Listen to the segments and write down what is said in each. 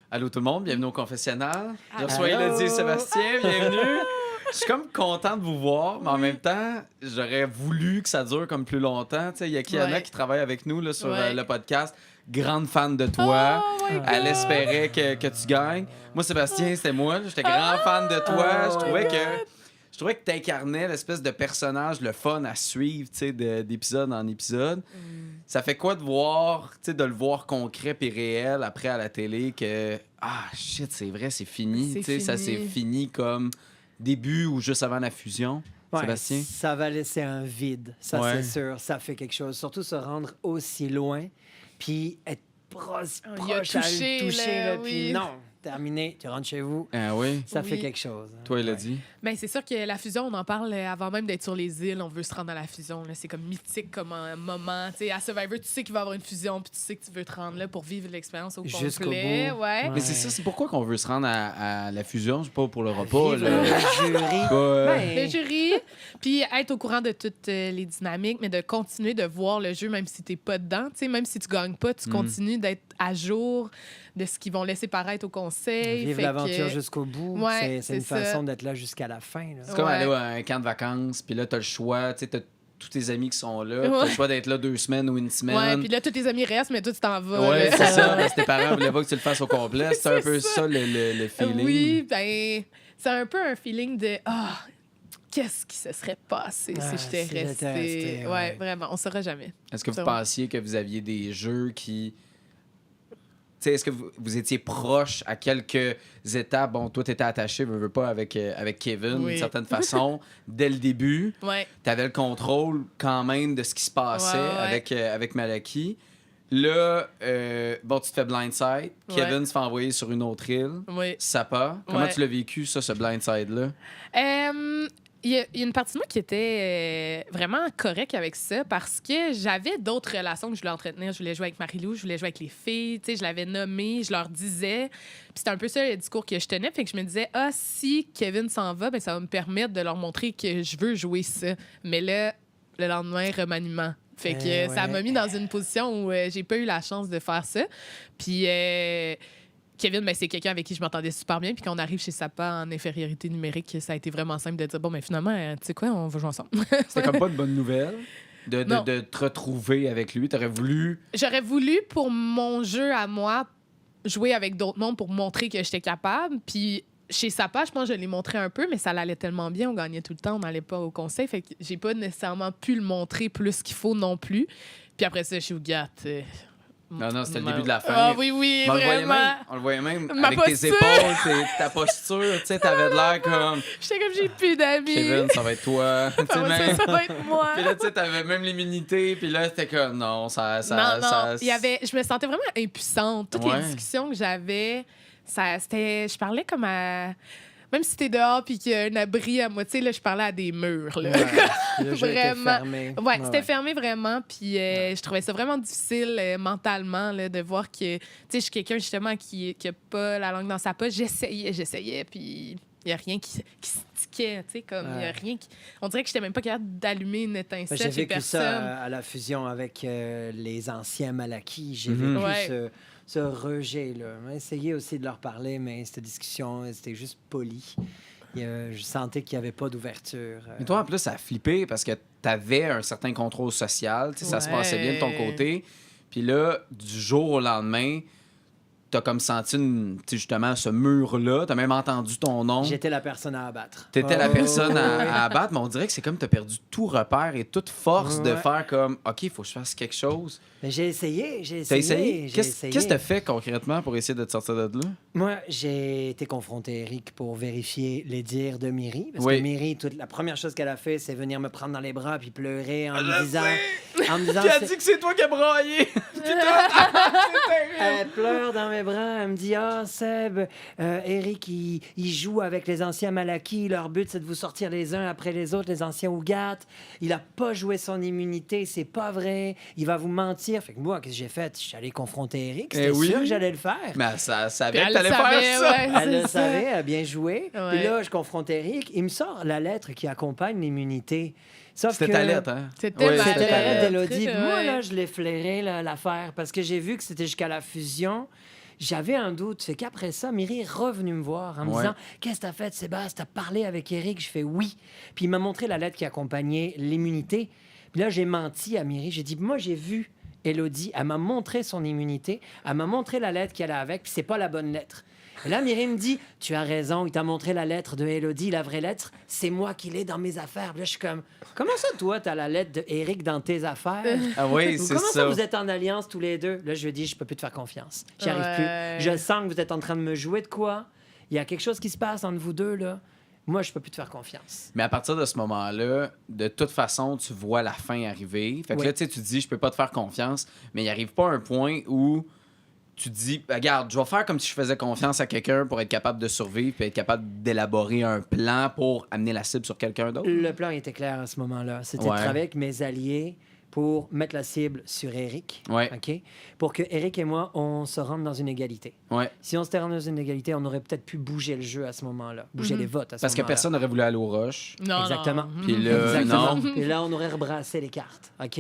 Allô tout le monde, bienvenue au confessionnal. Je Allô. reçois Élodie et Sébastien, bienvenue. Je suis comme content de vous voir, mais en même temps, j'aurais voulu que ça dure comme plus longtemps. Tu sais, il y a Kiana qui travaille avec nous là, sur le podcast. Grande fan de toi. Elle espérait que tu gagnes. Moi, Sébastien, c'était moi. J'étais grand fan de toi. Je trouvais que tu incarnais l'espèce de personnage, le fun à suivre, tu sais, d'épisode en épisode. Ça fait quoi de voir, tu sais, de le voir concret et réel après à la télé que shit, c'est vrai, c'est fini. Tu sais, ça s'est fini comme début ou juste avant la fusion. Ouais, Sébastien? ça va laisser un vide, ça c'est sûr. Ça fait quelque chose. Surtout se rendre aussi loin, puis être proche à le toucher. Là, puis non, terminé, tu rentres chez vous. Ah oui? Ça fait quelque chose. Hein. Toi, Élodie? Ben, c'est sûr que la fusion, on en parle avant même d'être sur les îles. On veut se rendre à la fusion. Là. C'est comme mythique comme un moment. T'sais, à Survivor, tu sais qu'il va y avoir une fusion, puis tu sais que tu veux te rendre là pour vivre l'expérience au complet. Jusqu'au bout. Ouais. Mais c'est ça, c'est pourquoi qu'on veut se rendre à la fusion, c'est pas pour le repas. Vivre Là. le jury. Le jury, puis être au courant de toutes les dynamiques, mais de continuer de voir le jeu même si t'es pas dedans. T'sais, même si tu gagnes pas, tu continues d'être à jour de ce qu'ils vont laisser paraître au conseil. Vivre l'aventure jusqu'au bout, Ouais, c'est une façon d'être là jusqu'à la fin. Là. C'est comme aller à un camp de vacances, puis là, t'as le choix, tu sais, t'as tous tes amis qui sont là, t'as le choix d'être là 2 semaines ou une semaine. Ouais, puis là, tous tes amis restent, mais toi, tu t'en vas. Ouais, là. c'est ça, parce que tes parents voulaient pas que tu le fasses au complet. C'est un peu ça le feeling. Oui, ben, c'est un peu un feeling de qu'est-ce qui se serait passé si j'étais restée. Ouais, vraiment, on saura jamais. Est-ce que vous pensiez que vous aviez des jeux qui... Tu sais, est-ce que vous étiez proche à quelques étapes? Bon, toi, t'étais attaché, veux pas, avec Kevin, d'une certaine façon, dès le début. Ouais. T'avais le contrôle quand même de ce qui se passait avec Malaki. Là, bon, tu te fais blindside. Kevin se fait envoyer sur une autre île. Oui. Sapa. Comment tu l'as vécu, ça, ce blindside-là? Il y a une partie de moi qui était vraiment correcte avec ça parce que j'avais d'autres relations que je voulais entretenir. Je voulais jouer avec Marie-Lou, je voulais jouer avec les filles. Tu sais, je l'avais nommé, je leur disais. Puis c'était un peu ça le discours que je tenais. Fait que je me disais, si Kevin s'en va, ben ça va me permettre de leur montrer que je veux jouer ça. Mais là, le lendemain, remaniement. Fait que ça m'a mis dans une position où j'ai pas eu la chance de faire ça. Puis... Kevin, ben, c'est quelqu'un avec qui je m'entendais super bien. Puis quand on arrive chez Sapa en infériorité numérique, ça a été vraiment simple de dire bon, mais finalement, tu sais quoi, on va jouer ensemble. C'était comme pas de bonne nouvelle de te retrouver avec lui. T'aurais voulu. J'aurais voulu, pour mon jeu à moi, jouer avec d'autres mondes pour montrer que j'étais capable. Puis chez Sapa, je pense que je l'ai montré un peu, mais ça allait tellement bien. On gagnait tout le temps, on n'allait pas au conseil. Fait que j'ai pas nécessairement pu le montrer plus qu'il faut non plus. Puis après ça, chez Ougat. Non, c'était le début de la fin. Ah oui, vraiment. On le voyait même Ma avec posture. tes épaules, ta posture, tu sais, t'avais de l'air comme... J'étais comme, j'ai plus d'amis. Kevin, ça va être toi. Ça va être moi. Puis là, tu sais, t'avais même l'immunité, puis là, c'était comme, non, je me sentais vraiment impuissante. Toutes les discussions que j'avais, je parlais comme à... Même si t'es dehors puis qu'il y a un abri à moitié, là, je parlais à des murs. Là. Le jeu était fermé. Ouais, c'était fermé vraiment. Puis je trouvais ça vraiment difficile mentalement là, de voir que... Tu sais, je suis quelqu'un justement qui a pas la langue dans sa poche. J'essayais, puis il n'y a rien qui se tiquait. Tu sais, comme il y a rien qui... On dirait que j'étais même pas capable d'allumer une étincelle j'ai chez vécu personne. Ça à la fusion avec les anciens Malaki. J'ai vécu ce rejet-là. J'ai essayé aussi de leur parler, mais cette discussion, c'était juste poli. Je sentais qu'il n'y avait pas d'ouverture. Mais toi, en plus, ça a flippé parce que tu avais un certain contrôle social. Ça se passait bien de ton côté. Puis là, du jour au lendemain, t'as comme senti justement ce mur-là. T'as même entendu ton nom. J'étais la personne à abattre. T'étais la personne à abattre, mais on dirait que c'est comme t'as perdu tout repère et toute force de faire comme OK, il faut que je fasse quelque chose. Mais j'ai essayé. T'as essayé? Qu'est-ce que t'as fait concrètement pour essayer de te sortir de là? Moi, j'ai été confronté, Eric, pour vérifier les dires de Myri. Parce que Myri, la première chose qu'elle a fait, c'est venir me prendre dans les bras puis pleurer en me disant... Qui a dit que c'est toi qui as braillé? Elle pleure dans mes bras. Elle me dit Seb, Eric, il joue avec les anciens Malaki. Leur but, c'est de vous sortir les uns après les autres, les anciens Ougat. Il a pas joué son immunité. C'est pas vrai. Il va vous mentir. Fait que moi, qu'est-ce que j'ai fait? Je suis allé confronter Eric. C'était sûr que j'allais le faire. Mais ça savait que t'allais faire ça. Ouais, elle le savait. Elle a bien joué. Ouais. Puis là, je confronte Eric. Il me sort la lettre qui accompagne l'immunité. C'était ta lettre, hein? C'était la lettre d'Élodie. Ouais. Moi, là, je l'ai flairé, l'affaire, parce que j'ai vu que c'était jusqu'à la fusion. j'avais un doute. Fait qu'après ça, Myri est revenue me voir en me disant « Qu'est-ce que t'as fait, Sébastien? T'as parlé avec Éric? » Je fais « Oui. » Puis il m'a montré la lettre qui accompagnait l'immunité. Puis là, j'ai menti à Myri. J'ai dit « Moi, j'ai vu Élodie. Elle m'a montré son immunité. Elle m'a montré la lettre qu'elle a avec. Puis c'est pas la bonne lettre. » Et là, Myri me dit « Tu as raison. Il t'a montré la lettre de Élodie, la vraie lettre. C'est moi qui l'ai dans mes affaires. » Puis là, je suis comme « Comment ça, toi, t'as la lettre d'Éric dans tes affaires? » Ah oui, c'est Comment ça. ça, vous êtes en alliance tous les deux? Là, je lui dis, je peux plus te faire confiance. J'y arrive plus. Je sens que vous êtes en train de me jouer de quoi? Il y a quelque chose qui se passe entre vous deux, là. Moi, je peux plus te faire confiance. Mais à partir de ce moment-là, de toute façon, tu vois la fin arriver. Fait que là, tu sais, tu te dis, je peux pas te faire confiance, mais il arrive pas un point où tu te dis, regarde, je vais faire comme si je faisais confiance à quelqu'un pour être capable de survivre puis être capable d'élaborer un plan pour amener la cible sur quelqu'un d'autre. Le plan était clair à ce moment-là. C'était de travailler avec mes alliés pour mettre la cible sur Éric, OK? Pour que Éric et moi, on se rende dans une égalité. Ouais. Si on s'était rendu dans une égalité, on aurait peut-être pu bouger le jeu à ce moment-là, bouger les votes à ce Parce que moment-là. personne n'aurait voulu aller aux roches. Non, Exactement. non. Puis là, Exactement. non. Et là, on aurait rebrassé les cartes, OK?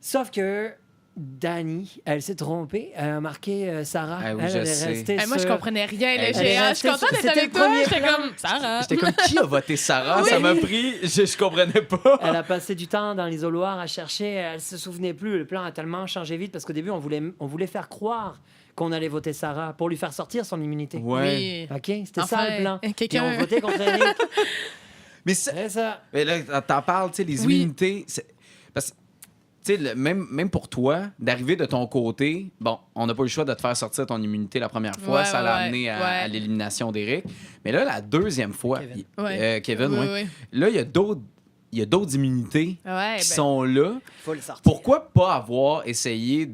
Sauf que Dani, elle s'est trompée. Elle a marqué Sarah. Ah oui, elle je est sais. restée Moi, je sur- comprenais rien. Là. Elle Je est suis contente d'être C'était avec le toi. premier J'étais plan. comme Sarah. J'étais comme, qui a voté Sarah? Ça m'a pris, je comprenais pas. Elle a passé du temps dans l'isoloir à chercher. Elle se souvenait plus. Le plan a tellement changé vite parce qu'au début, on voulait faire croire qu'on allait voter Sarah pour lui faire sortir son immunité. Ouais. Oui. OK? C'était Enfin, ça le plan. quelqu'un- Puis on votait contre Éric. Mais C'est ça. mais là, t'en parles, tu sais, les Oui. immunités. Parce que, tu sais, même pour toi, d'arriver de ton côté, bon, on n'a pas eu le choix de te faire sortir ton immunité la première fois. Ouais, Ça l'a ouais, amené à ouais. l'élimination d'Éric. Mais là, la deuxième fois, Kevin. Kevin, Oui, ouais. oui. Là, il y a d'autres immunités Ouais, qui ben, sont là. Faut le sortir. Pourquoi pas avoir essayé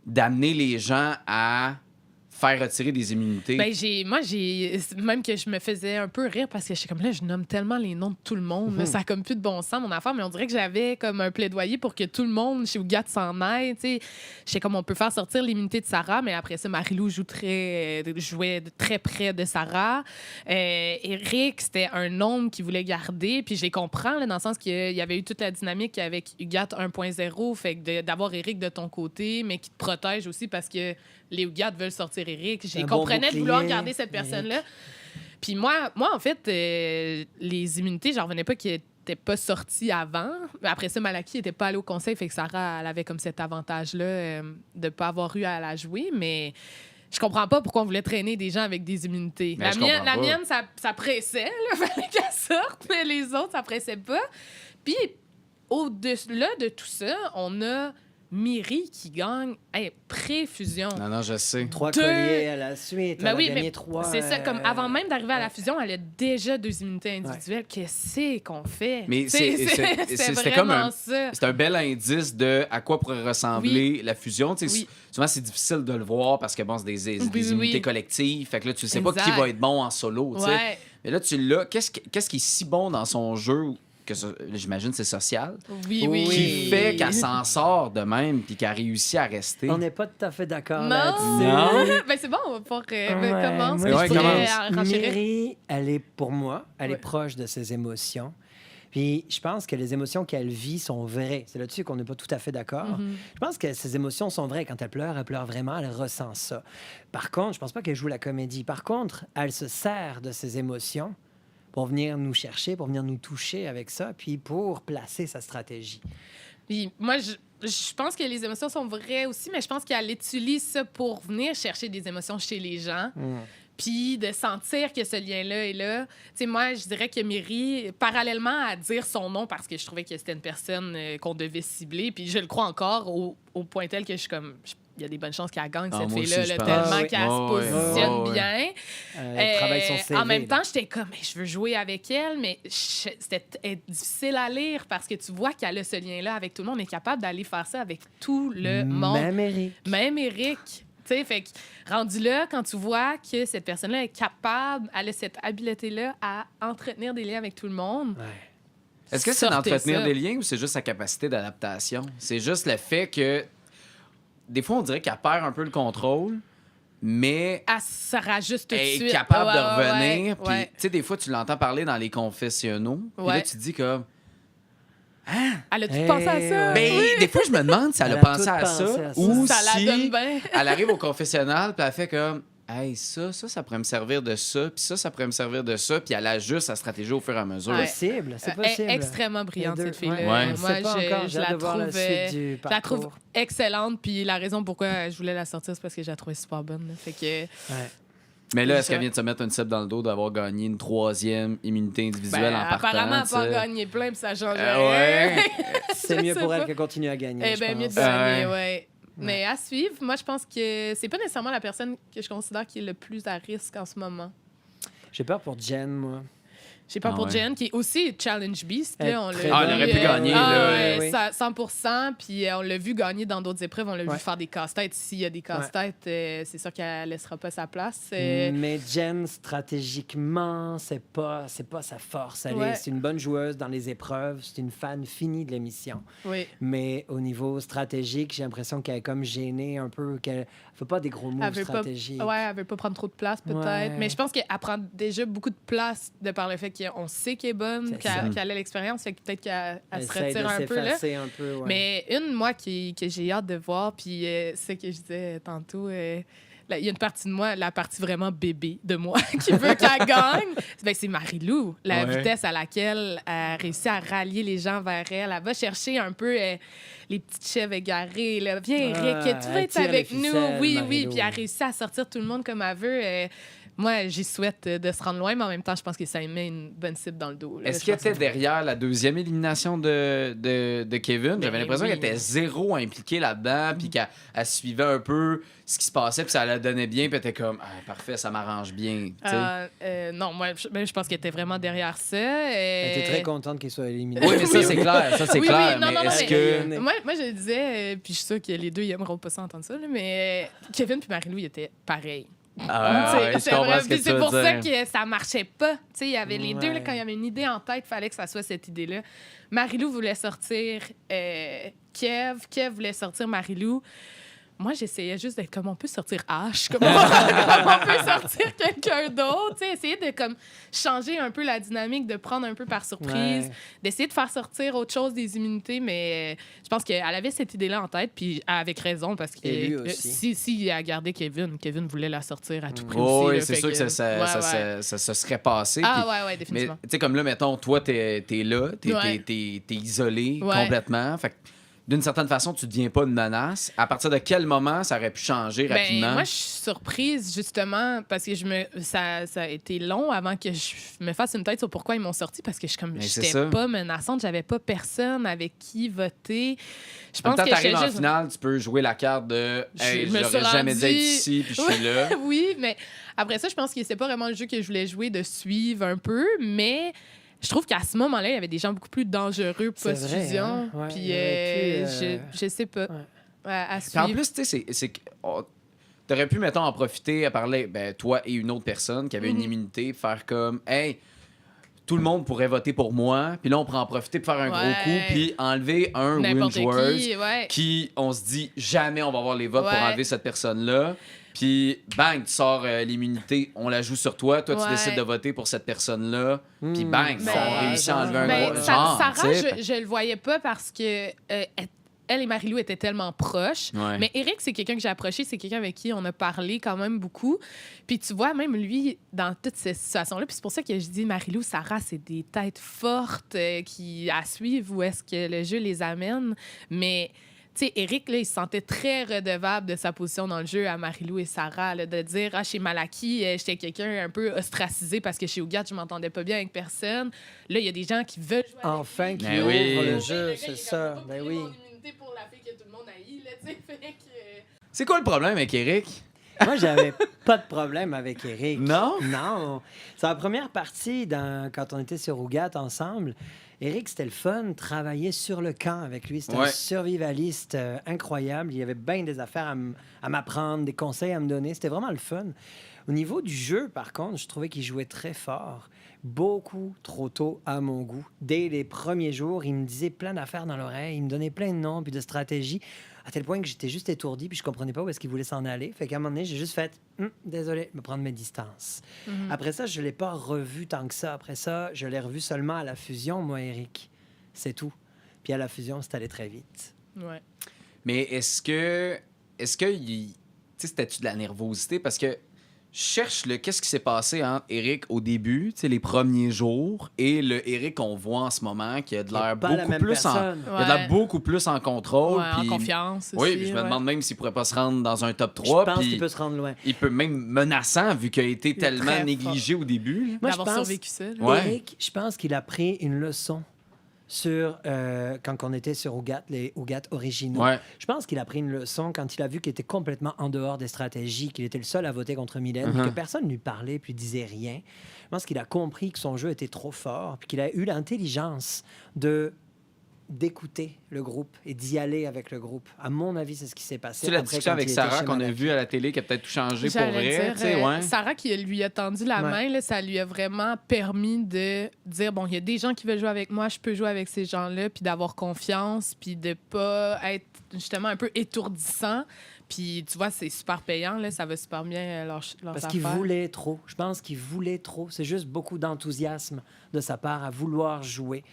d'amener les gens à faire retirer des immunités? Ben, j'ai même que je me faisais un peu rire parce que je suis comme là, je nomme tellement les noms de tout le monde. là, ça a comme plus de bon sens, mon affaire, mais on dirait que j'avais comme un plaidoyer pour que tout le monde chez Ougat s'en aille. Tu sais, je sais comme on peut faire sortir l'immunité de Sarah, mais après ça, Marie-Lou jouait de très près de Sarah. Eric, c'était un nom qu'il voulait garder, puis je les comprends là, dans le sens qu'il y avait eu toute la dynamique avec Ougat 1.0, fait que d'avoir Eric de ton côté, mais qui te protège aussi parce que les Ougat veulent sortir Eric. Je Un bon comprenais de bouclier, vouloir garder cette Eric. personne-là. Puis moi en fait, les immunités, j'en revenais pas qu'ils n'étaient pas sortis avant. Après ça, Malaki n'était pas allé au conseil, fait que Sarah, elle avait comme cet avantage-là de ne pas avoir eu à la jouer, mais je comprends pas pourquoi on voulait traîner des gens avec des immunités. Ben, je comprends La pas. mienne, ça pressait, il fallait qu'elle sorte, mais les autres, ça pressait pas. Puis, au-delà de tout ça, on a Myri qui gagne pré-fusion. Non, je sais. 3 Deux. colliers à la suite. Ben Elle oui, a gagné mais 3. c'est ça, comme avant même d'arriver à la fusion, elle a déjà 2 immunités individuelles. Qu'est-ce qu'on fait? Mais C'était c'était comme vraiment un, ça. c'est un bel indice de à quoi pourrait ressembler la fusion. Tu sais, Oui. souvent, c'est difficile de le voir parce que bon, c'est des immunités oui. collectives. Fait que là, tu sais pas qui Exact. va être bon en solo. Tu sais. Ouais. Mais là, tu l'as. Qu'est-ce qui est si bon dans son jeu que j'imagine c'est social, Oui. qui fait qu'elle s'en sort de même puis qu'elle réussi à rester? On n'est pas tout à fait d'accord Non! là-dessus. Ben c'est bon, on va pouvoir Ouais, commence. moi, puis je je pourrais commence. renchérir. Myri, elle est, pour moi, elle Ouais. est proche de ses émotions. Puis je pense que les émotions qu'elle vit sont vraies. C'est là-dessus qu'on n'est pas tout à fait d'accord. Je pense que ses émotions sont vraies. Quand elle pleure vraiment, elle ressent ça. Par contre, je pense pas qu'elle joue la comédie. Par contre, elle se sert de ses émotions pour venir nous chercher, pour venir nous toucher avec ça, puis pour placer sa stratégie. Puis moi, je pense que les émotions sont vraies aussi, mais je pense qu'elle utilise ça pour venir chercher des émotions chez les gens. Puis de sentir que ce lien-là est là. Tu sais, moi, je dirais que Myri, parallèlement à dire son nom, parce que je trouvais que c'était une personne qu'on devait cibler, puis je le crois encore au point tel que je suis comme... Il y a des bonnes chances qu'elle gagne, cette moi fille-là, aussi, je là, pense. tellement Ah oui. qu'elle Ah se oui. positionne Ah oui. bien. Elle travaille son CV. En même là. temps, j'étais comme, mais je veux jouer avec elle, mais c'était difficile à lire parce que tu vois qu'elle a ce lien-là avec tout le monde, elle est capable d'aller faire ça avec tout le monde. Même Éric. Même Eric. Tu sais, fait que rendu là, quand tu vois que cette personne-là est capable, elle a cette habileté-là à entretenir des liens avec tout le monde. Ouais. Est-ce que c'est sortez d'entretenir ça. des liens ou c'est juste sa capacité d'adaptation? C'est juste le fait que des fois, on dirait qu'elle perd un peu le contrôle, mais Elle se rajuste tout de elle est suite. capable Ouais, de revenir. ouais, Puis, ouais. tu sais, des fois, tu l'entends parler dans les confessionnaux. Puis là, Ouais. tu te dis comme... Elle a tout pensé à ça. Mais des fois, je me demande si elle a Elle a pensé tout à pensé ça à ça. ou Ça la donne si bien. elle arrive au confessionnal puis elle fait comme hey, ça pourrait me servir de ça, puis ça pourrait me servir de ça, puis elle ajuste sa stratégie au fur et à mesure. Ouais. C'est possible. Extrêmement brillante, Les deux, cette fille-là. ouais. Je Moi, sais pas encore, je la hâte de voir trouve, la suite du je la trouve parcours. excellente. Puis la raison pourquoi je voulais la sortir, c'est parce que je la trouvais super bonne. Là. Fait que, Ouais. Mais là, est-ce Ça. qu'elle vient de se mettre une cible dans le dos d'avoir gagné une 3e immunité individuelle ben, en partant? apparemment, elle tu n'a pas sais? gagné plein, puis ça change ouais. rien. C'est Je mieux sais pour pas. elle qu'elle continue à gagner. Eh je bien, mieux de pense. gagner, Ouais. ouais. Mais à suivre, moi, je pense que c'est pas nécessairement la personne que je considère qui est le plus à risque en ce moment. J'ai peur pour Jen, moi. J'ai peur Ah pour ouais. Jen, qui est aussi Challenge Beast. Elle est Là, on l'a très vu, bonne. Ah, elle aurait pu gagner, ah, là. ouais, Oui. ça, 100%. Puis on l'a vu gagner dans d'autres épreuves. On l'a Ouais. vu faire des casse-têtes. S'il y a des casse-têtes, c'est sûr qu'elle laissera pas sa place. Mais Jen, stratégiquement, c'est pas sa force. Ouais. C'est une bonne joueuse dans les épreuves. C'est une fan finie de l'émission. Oui. Mais au niveau stratégique, j'ai l'impression qu'elle est comme gênée un peu, qu'elle ne fait pas des gros moves Elle veut stratégiques. elle veut pas prendre trop de place, peut-être. Ouais. Mais je pense qu'elle prend déjà beaucoup de place de par le fait qu'on sait qu'elle est bonne, C'est ça. qu'elle a l'expérience. Fait que peut-être qu'elle Elle se essaie de retire un peu. Là. s'effacer un peu. Ouais. Mais une, moi, que j'ai hâte de voir, puis c'est ce que je disais tantôt, il y a une partie de moi, la partie vraiment bébé de moi, qui veut qu'elle gagne. Ben, c'est Marie-Lou, la Ouais. vitesse à laquelle elle a réussi à rallier les gens vers elle. Elle va chercher un peu les petites chèvres égarées. Là. Viens, Eric, tu veux elle être tire avec les nous? ficelles, Oui, Marie-Lou. oui. Puis elle a réussi à sortir tout le monde comme elle veut. Moi, j'y souhaite de se rendre loin, mais en même temps, je pense que ça lui met une bonne cible dans le dos. là. Est-ce Je qu'elle pense était derrière la 2e élimination de Kevin? J'avais l'impression oui. qu'elle était zéro impliquée là-dedans, puis qu'elle suivait un peu ce qui se passait, puis ça la donnait bien, puis elle était comme ah, parfait, ça m'arrange bien. tu sais. non, moi, je pense qu'elle était vraiment derrière ça. Elle était très contente qu'il soit éliminé. Oui, mais ça, c'est clair. Ça, c'est Oui, clair. oui, non, mais non, non, est-ce mais- que. Moi, je le disais, puis je suis sûre que les deux, ils aimeront pas ça entendre ça, là, mais Kevin puis Marie-Lou, ils étaient pareils. Ah, Tu sais, ouais, je c'est comprends vrai, ce que puis tu c'est veux pour ça dire. que ça marchait pas. Tu sais, il y avait les deux, là, Ouais. quand il y avait une idée en tête, il fallait que ça soit cette idée-là. Marie-Lou voulait sortir Kev. Kev voulait sortir Marie-Lou. Moi, j'essayais juste d'être comme on peut sortir H, comme on peut sortir quelqu'un d'autre, tu sais, essayer de comme changer un peu la dynamique, de prendre un peu par surprise, Ouais. d'essayer de faire sortir autre chose des immunités, mais je pense qu'elle avait cette idée-là en tête, puis avec raison, parce que Et lui aussi. si elle gardait Kevin voulait la sortir à tout prix Oh, aussi. oui, là, c'est fait sûr que ouais. ça se serait passé. Ah puis- ouais, Mais définitivement. tu sais, comme là, mettons, toi, t'es là, Ouais. t'es isolé Ouais. complètement. Fait que d'une certaine façon, tu deviens pas une menace. À partir de quel moment ça aurait pu changer rapidement? Ben, moi, je suis surprise, justement, parce que ça a été long avant que je me fasse une tête sur pourquoi ils m'ont sorti, parce que Mais c'est j'étais ça. pas menaçante, j'avais pas personne avec qui voter. Je En même pense temps, que t'arrives j'étais en juste... finale, tu peux jouer la carte de hey, Je me j'aurais suis jamais dû être rendue- ici, puis je suis là. Oui, mais après ça, je pense que c'est pas vraiment le jeu que je voulais jouer, de suivre un peu, mais je trouve qu'à ce moment-là, il y avait des gens beaucoup plus dangereux C'est vrai, post-fusion. hein? Ouais, Puis il aurait pu, je sais pas. ouais. À Puis en suivre. plus, tu sais, c'est que t'aurais pu, mettons, en profiter à parler, ben, toi et une autre personne qui avait une Mhm. immunité, faire comme, hey, tout le monde pourrait voter pour moi, puis là, on pourrait en profiter pour faire un Ouais. gros coup, puis enlever un ou une N'importe joueuse qui, ouais. qui, on se dit, jamais on va avoir les votes pour Ouais. enlever cette personne-là. Puis, bang, tu sors l'immunité, on la joue sur toi. Toi, tu Ouais. décides de voter pour cette personne-là. Puis, Hmm. bang, Ben, on réussit à enlever un Ben, gros Sarah, genre, tu sais. je le voyais pas parce que elle et Marie-Lou étaient tellement proches. Ouais. Mais Eric, c'est quelqu'un que j'ai approché, c'est quelqu'un avec qui on a parlé quand même beaucoup. Puis tu vois, même lui, dans toutes ces situations-là, puis c'est pour ça que je dis Marie-Lou, Sarah, c'est des têtes fortes qui à suivre où est-ce que le jeu les amène. Mais tu sais, Eric, là, il se sentait très redevable de sa position dans le jeu à Marie-Lou et Sarah, là, de dire, ah, chez Malaki, j'étais quelqu'un un peu ostracisé parce que chez Ougat, je m'entendais pas bien avec personne. Là, il y a des gens qui veulent jouer avec Enfin, qui Ben ouvre oui. le le jeu, gars, c'est il ça. a pas Ben pris oui. mon immunité pour la fille que tout le monde haït, là, tu sais, fait que... C'est quoi le problème avec Eric? Moi, j'avais pas de problème avec Eric. Non? Non. C'est la première partie quand on était sur Ougat ensemble. Eric, c'était le fun, travailler sur le camp avec lui. C'était Ouais. un survivaliste incroyable. Il y avait bien des affaires à m'apprendre, des conseils à me donner. C'était vraiment le fun. Au niveau du jeu, par contre, je trouvais qu'il jouait très fort. Beaucoup trop tôt à mon goût. Dès les premiers jours, il me disait plein d'affaires dans l'oreille. Il me donnait plein de noms puis de stratégies, à tel point que j'étais juste étourdi puis je comprenais pas où est-ce qu'il voulait s'en aller. Fait qu'à un moment donné, j'ai juste fait désolé, me prendre mes distances. Après ça, je l'ai pas revu tant que ça. Après ça, je l'ai revu seulement à la fusion, moi, Eric. C'est tout. Puis à la fusion, c'est allé très vite. Ouais. Mais est-ce que tu sais, c'était-tu de la nervosité? Parce que je cherche qu'est-ce qui s'est passé entre Éric au début, tu sais, les premiers jours, et le Éric qu'on voit en ce moment, qui a de l'air pas la beaucoup même plus personne. il a de l'air beaucoup plus en contrôle. Ouais, en puis- confiance aussi. Oui, puis je me demande même s'il pourrait pas se rendre dans un top Je 3. pense puis qu'il peut se rendre loin. il peut même menaçant, vu qu'il a été est tellement très négligé au début. Moi, je D'avoir pense, survécu ça. là. Ouais. Éric, je pense qu'il a pris une leçon sur quand on était sur Ougat, les Ougat originaux. Ouais. Je pense qu'il a pris une leçon quand il a vu qu'il était complètement en dehors des stratégies, qu'il était le seul à voter contre Mylène, puis que personne ne lui parlait, puis disait rien. Je pense qu'il a compris que son jeu était trop fort, puis qu'il a eu l'intelligence d'écouter le groupe et d'y aller avec le groupe. À mon avis, c'est ce qui s'est passé. Tu sais, la après, discussion quand avec il était Sarah chez qu'on a Malaki. vue à la télé qui a peut-être tout changé pour J'allais vrai. dire, Tu sais, ouais. Sarah qui lui a tendu la Ouais. main, là, ça lui a vraiment permis de dire bon, il y a des gens qui veulent jouer avec moi, je peux jouer avec ces gens-là, puis d'avoir confiance, puis de pas être justement un peu étourdissant. Puis tu vois, c'est super payant, là, ça va super bien leur Parce qu'il voulait trop. Je pense qu'il voulait trop. C'est juste beaucoup d'enthousiasme de sa part à vouloir jouer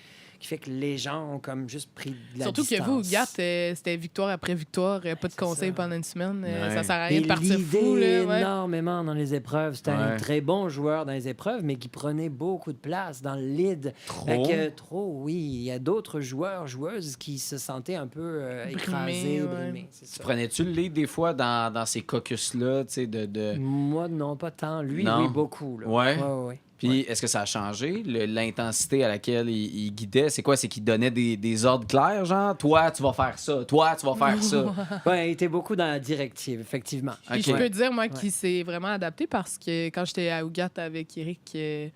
qui fait que les gens ont comme juste pris de la Surtout distance. que vous, Gat, c'était victoire après victoire, pas de C'est conseils ça. pendant une semaine. Ouais. Ça sert à Et rien de partir fou. l'idée Là, ouais. énormément dans les épreuves. C'était un Ouais. très bon joueur dans les épreuves, mais qui prenait beaucoup de place dans le lead. Trop. Fait que, trop, oui. Il y a d'autres joueurs, joueuses qui se sentaient un peu écrasés, ouais. brimés. C'est ça. Prenais-tu le lead des fois dans ces caucus-là, tu sais, de... Moi, non, pas tant. Lui, Non. oui, beaucoup. Là. Ouais. Ouais. Puis est-ce que ça a changé, l'intensité à laquelle il guidait? C'est quoi? C'est qu'il donnait des ordres clairs, genre? Toi, tu vas faire ça. Toi, tu vas faire ça. Ouais, il était beaucoup dans la directive, effectivement. Puis Ok. je peux dire, moi, Ouais. qu'il s'est vraiment adapté parce que quand j'étais à Ougat avec Eric, tu sais,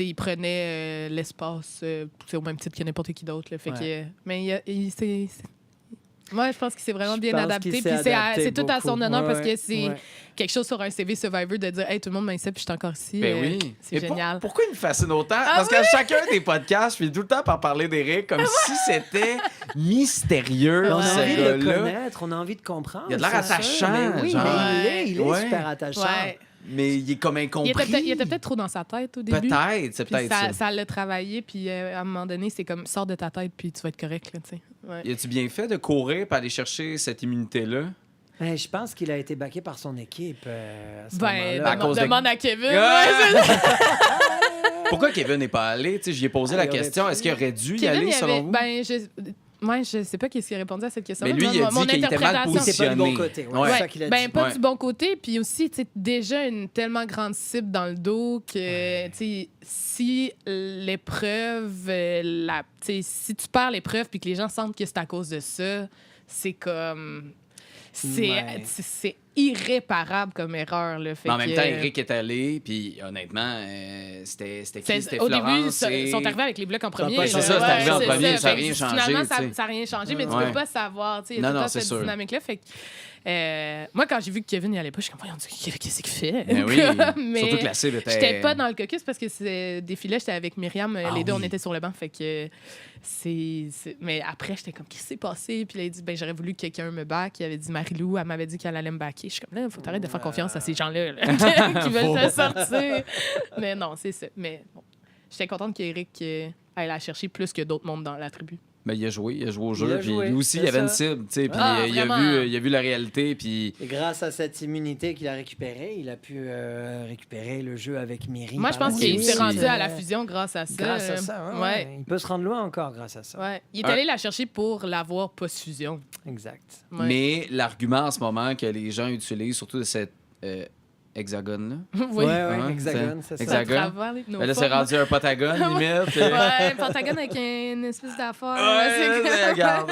il prenait l'espace c'est au même titre que n'importe qui d'autre. Là. Fait Ouais. mais moi, je pense qu'il s'est vraiment Je bien pense adapté. qu'il Puis s'est adapté c'est tout à son beaucoup. honneur parce Ouais, que c'est ouais. quelque chose sur un CV Survivor de dire hey, tout le monde m'incite puis je suis encore ici. Ben oui. C'est Et génial. Pourquoi il me fascine autant? Ah Parce qu'à chacun des podcasts, je finis tout le temps par parler d'Éric comme si c'était mystérieux, On a ce envie de le gars-là. connaître, on a envie de comprendre. Il a de l'air c'est sûr. attachant, Mais oui, genre. mais il est Ouais. super attachant. Ouais. Mais il est comme incompris. Il était peut-être trop dans sa tête au début. Peut-être, c'est Puis peut-être ça. ça l'a travaillé, puis à un moment donné, c'est comme sors de ta tête, puis tu vas être correct. Là, tu sais. Ouais. Y a-tu bien fait de courir pour aller chercher cette immunité-là? Ben, je pense qu'il a été backé par son équipe à ce Ben, moment-là. à cause de- demande à Kevin. Ouais. Ouais, c'est- Pourquoi Kevin n'est pas allé? Tu sais, j'y ai posé Ah, la il aurait question. pu. Est-ce qu'il aurait dû y Kevin, aller, il selon avait, vous? ben, je sais pas qu'est-ce qu'il a répondu à cette question. Mais lui, il a dit qu'il était mal Il était pas du bon positionné. côté. Ouais, Ouais. C'est ça qu'il a Ben, dit. pas Ouais. du bon côté, puis aussi, tu sais, déjà une tellement grande cible dans le dos que, tu sais, si l'épreuve, tu sais, si tu perds l'épreuve puis que les gens sentent que c'est à cause de ça, c'est comme... Ouais. C'est irréparable comme erreur, là. Fait Mais en même que- temps, Eric est allé, puis honnêtement, c'était qui? C'était Au début, Florence ils et- sont arrivés avec les blocs en premier. pas C'est Ouais, ça, c'est arrivé en c'est premier, ça n'a Fait rien que changé. Finalement, ça tu sais. n'a rien changé, mais tu Ouais. peux pas savoir. Tu sais, il y Non, a tout non, le temps c'est cette sûr. dynamique-là. Fait que, moi, quand j'ai vu que Kevin n'y allait pas, je suis comme, voyons, qu'est-ce qu'il fait? Ben oui, Mais surtout que la cible était... j'étais pas dans le caucus parce que c'est défilé, j'étais avec Myriam. Ah Les deux, oui. on était sur le banc. Fait que Mais après, j'étais comme, qu'est-ce qui s'est passé? Puis là, il dit, ben, j'aurais voulu que quelqu'un me back. Il avait dit Marie-Lou, elle m'avait dit qu'elle allait me backer. Je suis comme, là, faut t'arrêter de faire confiance à ces gens-là là, qui veulent te sortir. Mais non, c'est ça. Mais bon, j'étais contente qu'Éric aille la chercher plus que d'autres mondes dans la tribu. Mais il a joué au Il jeu, a puis joué, lui aussi, c'est il avait une ça. cible, tu sais, puis Ah, il a vraiment. vu la réalité, puis... Et grâce à cette immunité qu'il a récupérée, il a pu récupérer le jeu avec Myri. Moi, je par pense la qu'il suite. s'est rendu à la fusion grâce à ça. Grâce à ça, ouais. Il peut se rendre loin encore grâce à ça. Ouais. Il est Ouais. allé la chercher pour l'avoir post-fusion. Exact. Ouais. Mais l'argument en ce moment que les gens utilisent, surtout de cette hexagone-là, Oui. Ouais, Hexagone, c'est ça. Hexagone. À travers nos ben là, c'est formes. rendu un pentagone, limite. Ouais, Pentagone avec une espèce d'affaire. Ouais, c'est mais comme- regarde,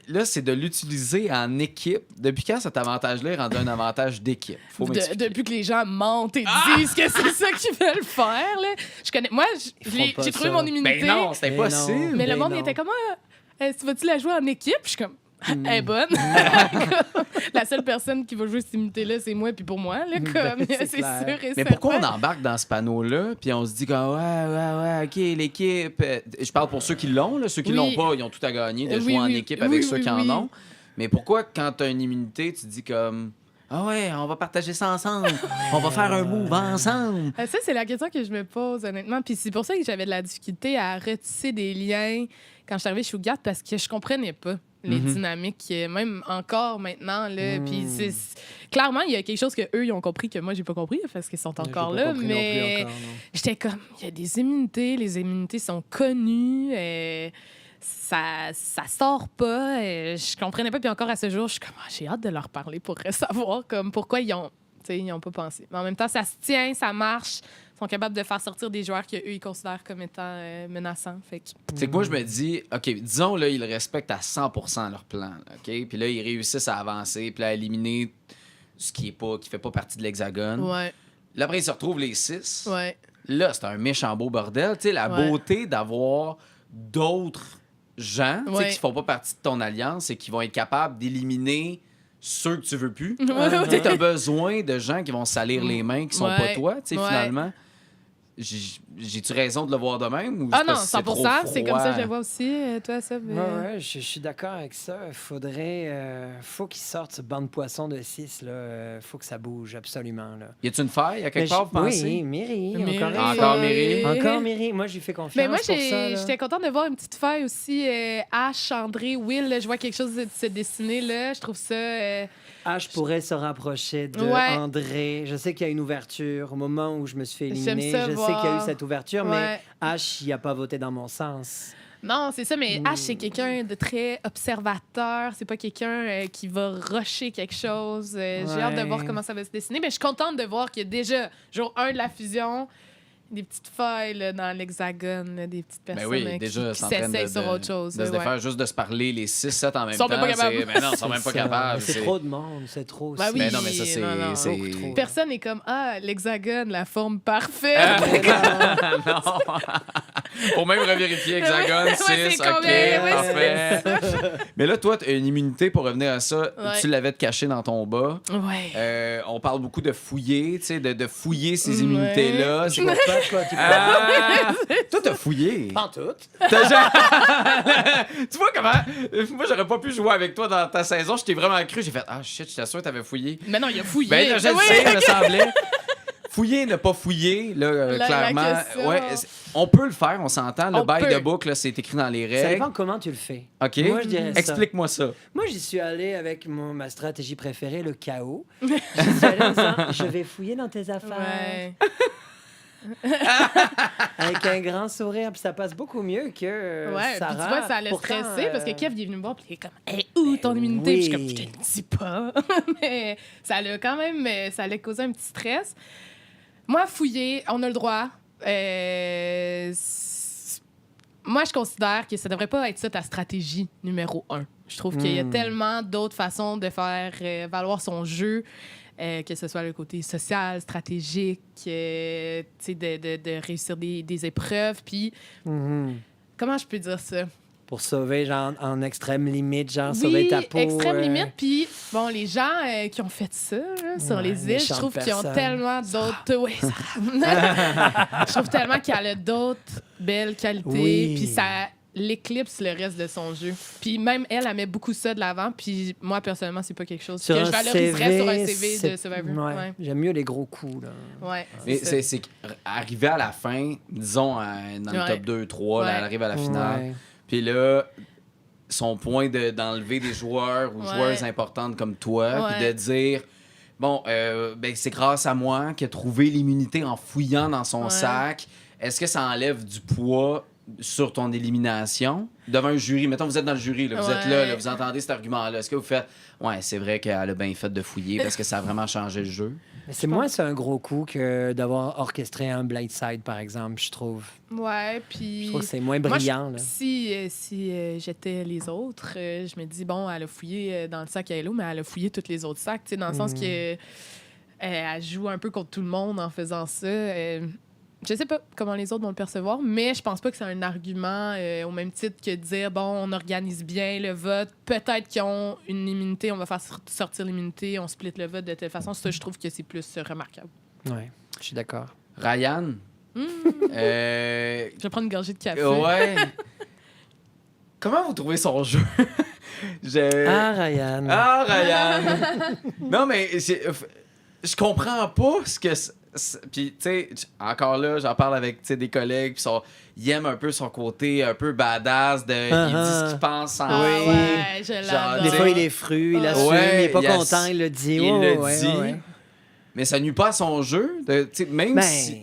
là, c'est de l'utiliser en équipe. Depuis quand cet avantage-là est rendu un avantage d'équipe? Faut m'expliquer. Depuis que les gens mentent et disent que c'est ça qu'ils veulent faire. Là. Je connais... Moi, Ils font pas j'ai trouvé ça. mon immunité. Ben non, c'est Mais impossible. non. Mais le Ben monde non. il était comme tu vas-tu la jouer en équipe? Je suis comme elle est bonne. La seule personne qui va jouer cette immunité-là, c'est moi, puis pour moi. Là, comme, c'est c'est clair. sûr et Mais pourquoi on certain. embarque dans ce panneau-là, puis on se dit que ouais, OK, l'équipe. Je parle pour ceux qui l'ont, là. Ceux qui Oui. l'ont pas, ils ont tout à gagner de Oui, jouer en oui. équipe Oui, avec oui, ceux qui oui. en ont. Mais pourquoi, quand tu as une immunité, tu dis comme. Ah ouais, on va partager ça ensemble. On va faire un move ensemble. Ça, c'est la question que je me pose, honnêtement. Puis c'est pour ça que j'avais de la difficulté à retisser des liens quand je suis arrivée chez Ougat, parce que je comprenais pas les dynamiques, même encore maintenant. Là. Puis clairement, il y a quelque chose qu'eux, ils ont compris que moi, j'ai pas compris, parce qu'ils sont encore là. Mais j'étais comme, il y a des immunités, les immunités sont connues. Ça sort pas. Je comprenais pas. Puis encore à ce jour, je suis comme, j'ai hâte de leur parler pour savoir comme, pourquoi ils ont pas pensé. Mais en même temps, ça se tient, ça marche. Ils sont capables de faire sortir des joueurs qu'eux, ils considèrent comme étant menaçants. Fait que... C'est que moi, je me dis, OK, disons, là, ils respectent à 100% leur plan. Là, OK? Puis là, ils réussissent à avancer, puis à éliminer ce qui fait pas partie de l'hexagone. Ouais. Là, après, ils se retrouvent les 6. Ouais. Là, c'est un méchant beau bordel. Tu sais, la beauté d'avoir d'autres gens qui font pas partie de ton alliance et qui vont être capables d'éliminer ceux que tu veux plus. Tu as besoin de gens qui vont salir les mains, qui sont pas toi, finalement. J'ai-tu raison de le voir de même? Ou non, 100%, c'est comme ça que je le vois aussi, toi, ça. Ouais, je suis d'accord avec ça. Faut qu'ils sortent ce banc de poissons de 6. Faut que ça bouge, absolument. Là. Y a-tu une faille à quelque part, vous pensez? Oui, Miri. Encore Miri. Moi, j'ai fait confiance mais moi, pour ça. J'étais contente de voir une petite faille aussi. Ash, André, Will, là, je vois quelque chose se dessiner. Là. Je trouve ça... Ash pourrait se rapprocher de André. Je sais qu'il y a une ouverture. Au moment où je me suis fait éliminer, je sais qu'il y a eu cette ouverture, mais Ash, il n'a pas voté dans mon sens. Non, c'est ça, mais Ash, c'est quelqu'un de très observateur. C'est pas quelqu'un qui va rusher quelque chose. J'ai hâte de voir comment ça va se dessiner. Mais je suis contente de voir qu'il y a déjà, jour 1 de la fusion, des petites failles là, dans l'hexagone, là, des petites personnes qui s'essayent sur autre chose. De se défaire juste de se parler les 6-7 en même temps. Ils sont même pas capables. Mais non, ils sont même pas capables. C'est trop de monde, c'est trop. Ben oui, mais non, mais ça, c'est... beaucoup trop. Personne n'est comme, l'hexagone, la forme parfaite. Non. Faut même revérifier hexagone, 6, OK, parfait. Mais là, toi, tu as une immunité, pour revenir à ça, tu l'avais caché dans ton bas. Ouais. On parle beaucoup de fouiller, tu sais, de fouiller ces immunités-là. C'est toi, t'as fouillé. Pas tout. Tu vois comment... Moi, j'aurais pas pu jouer avec toi dans ta saison. Je t'ai vraiment cru. J'ai fait, shit, je t'assure que t'avais fouillé. Mais non, il a fouillé. Ben, je le sais, il me semblait. Fouiller, ne pas fouiller, là, clairement. Ouais, on peut le faire, on s'entend. Le bail de boucle, c'est écrit dans les règles. Ça dépend comment tu le fais. OK. Moi, je dirais ça. Explique-moi ça. Moi, j'y suis allé avec ma stratégie préférée, le chaos. J'y suis allé en disant, je vais fouiller dans tes affaires. Ouais. Avec un grand sourire, puis ça passe beaucoup mieux que Sarah. Puis tu vois, ça allait stresser parce que Kev il est venu me voir, puis il est comme, où ton immunité? Puis je suis comme, je te le dis pas. Mais ça allait quand même, ça allait causer un petit stress. Moi, fouiller, on a le droit. Moi, je considère que ça devrait pas être ça ta stratégie numéro 1. Je trouve qu'il y a tellement d'autres façons de faire valoir son jeu. Que ce soit le côté social, stratégique, de réussir des épreuves. Puis, comment je peux dire ça? Pour sauver, genre, en extrême limite, genre, sauver ta peau. Extrême limite. Puis, bon, les gens qui ont fait ça là, sur les îles, je trouve qu'ils ont tellement d'autres... Je trouve tellement qu'elle a d'autres belles qualités. Puis, ça... l'éclipse le reste de son jeu. Puis même elle met beaucoup ça de l'avant. Puis moi, personnellement, c'est pas quelque chose que je valoriserais sur un CV de Survivor. Ouais. J'aime mieux les gros coups. Là. Ouais, mais c'est arrivé à la fin, disons, dans le top 2-3, là, elle arrive à la finale. Ouais. Puis là, son point d'enlever des joueurs ou joueuses importantes comme toi, puis de dire... Bon, ben, c'est grâce à moi qu'il a trouvé l'immunité en fouillant dans son sac. Est-ce que ça enlève du poids sur ton élimination devant un jury? Mettons, vous êtes dans le jury, là, vous êtes là, vous entendez cet argument-là. Est-ce que vous faites « Ouais, c'est vrai qu'elle a bien fait de fouiller parce que ça a vraiment changé le jeu? » Mais c'est moins un gros coup que d'avoir orchestré un Bladeside, par exemple, je trouve. Ouais, puis... Je trouve que c'est moins brillant. Moi, si j'étais les autres, je me dis, bon, elle a fouillé dans le sac à Hello, mais elle a fouillé tous les autres sacs, tu sais, dans le sens que elle joue un peu contre tout le monde en faisant ça. Je sais pas comment les autres vont le percevoir, mais je pense pas que c'est un argument au même titre que de dire, bon, on organise bien le vote, peut-être qu'ils ont une immunité, on va faire sortir l'immunité, on split le vote de telle façon. Ça, je trouve que c'est plus remarquable. Ouais, je suis d'accord. Ryan? Je vais prendre une gorgée de café. Ouais. Comment vous trouvez son jeu? Ah, Ryan. Ah, Ryan! Non, mais je comprends pas ce que... Puis, tu sais, encore là, j'en parle avec des collègues, puis ils aiment un peu son côté un peu badass, il dit ce qu'il pense sans Ah ouais, je l'adore. Des fois, il est fru, il assume, il est pas content, il le dit. Il le dit. Mais ça nuit pas à son jeu, même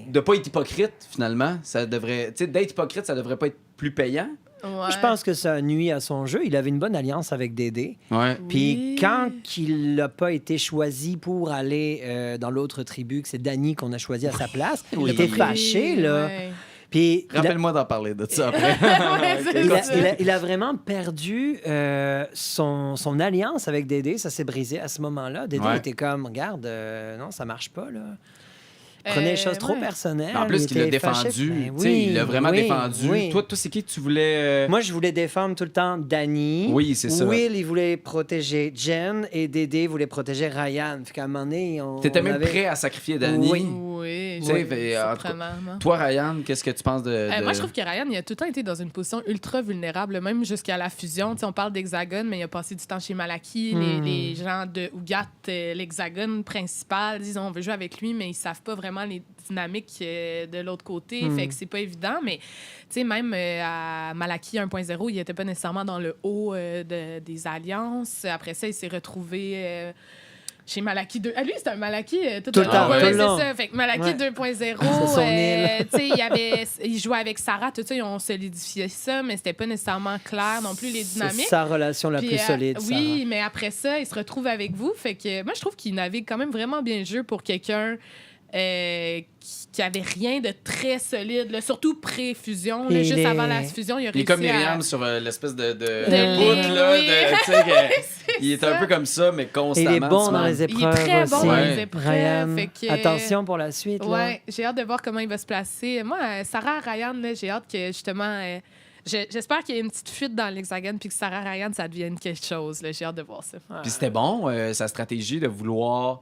de pas être hypocrite, finalement. Ça devrait... d'être hypocrite, ça devrait pas être plus payant. Ouais. Je pense que ça nuit à son jeu. Il avait une bonne alliance avec Dédé. Ouais. Puis quand il n'a pas été choisi pour aller dans l'autre tribu, que c'est Danny qu'on a choisi à sa place, il était fâché, là. Ouais. Puis Rappelle-moi d'en parler de ça après. il a vraiment perdu son alliance avec Dédé. Ça s'est brisé à ce moment-là. Dédé était comme, regarde, non, ça marche pas, là. Prenait les choses trop personnelles. En plus, il l'a défendu. Il l'a vraiment défendu. Oui. Toi, c'est qui que tu voulais... Moi, je voulais défendre tout le temps Danny. Oui, c'est ça. Will, il voulait protéger Jen et Dédé voulait protéger Ryan. Fait qu'à un moment donné, T'étais même prêt à sacrifier Danny. Oui, surprenamment. Toi, Ryan, qu'est-ce que tu penses de... Moi, je trouve que Ryan, il a tout le temps été dans une position ultra vulnérable, même jusqu'à la fusion. T'sais, on parle d'Hexagone, mais il a passé du temps chez Malaki. Les gens de Ougat, l'Hexagone principal, disent on veut jouer avec lui, mais ils savent pas vraiment les dynamiques de l'autre côté. Fait que c'est pas évident, mais même à Malaki 1.0, il était pas nécessairement dans le haut des alliances. Après ça, il s'est retrouvé... chez Malaki 2. Ah, lui, c'était un Malaki tout le temps. Ouais, c'est ça. Fait que Malaki 2.0, il jouait avec Sarah, tout ça, ils ont solidifié ça, mais c'était pas nécessairement clair non plus les dynamiques. C'est sa relation la plus solide, oui, Sarah. Mais après ça, il se retrouve avec vous. Fait que moi, je trouve qu'il navigue quand même vraiment bien le jeu pour quelqu'un qui avait rien de très solide, là, surtout pré-fusion. Là, juste avant la fusion, il a réussi. Il est comme Myriam sur l'espèce de ligne, là. Oui. Il est un peu comme ça, mais constamment. Il est bon dans les épreuves. Il est très bon aussi. dans les épreuves. Ryan, fait que, attention pour la suite. Ouais, j'ai hâte de voir comment il va se placer. Moi, Sarah Ryan, là, j'ai hâte que justement. J'espère qu'il y ait une petite fuite dans l'Hexagone puis que Sarah Ryan, ça devienne quelque chose. Là. J'ai hâte de voir ça. Puis c'était bon, sa stratégie de vouloir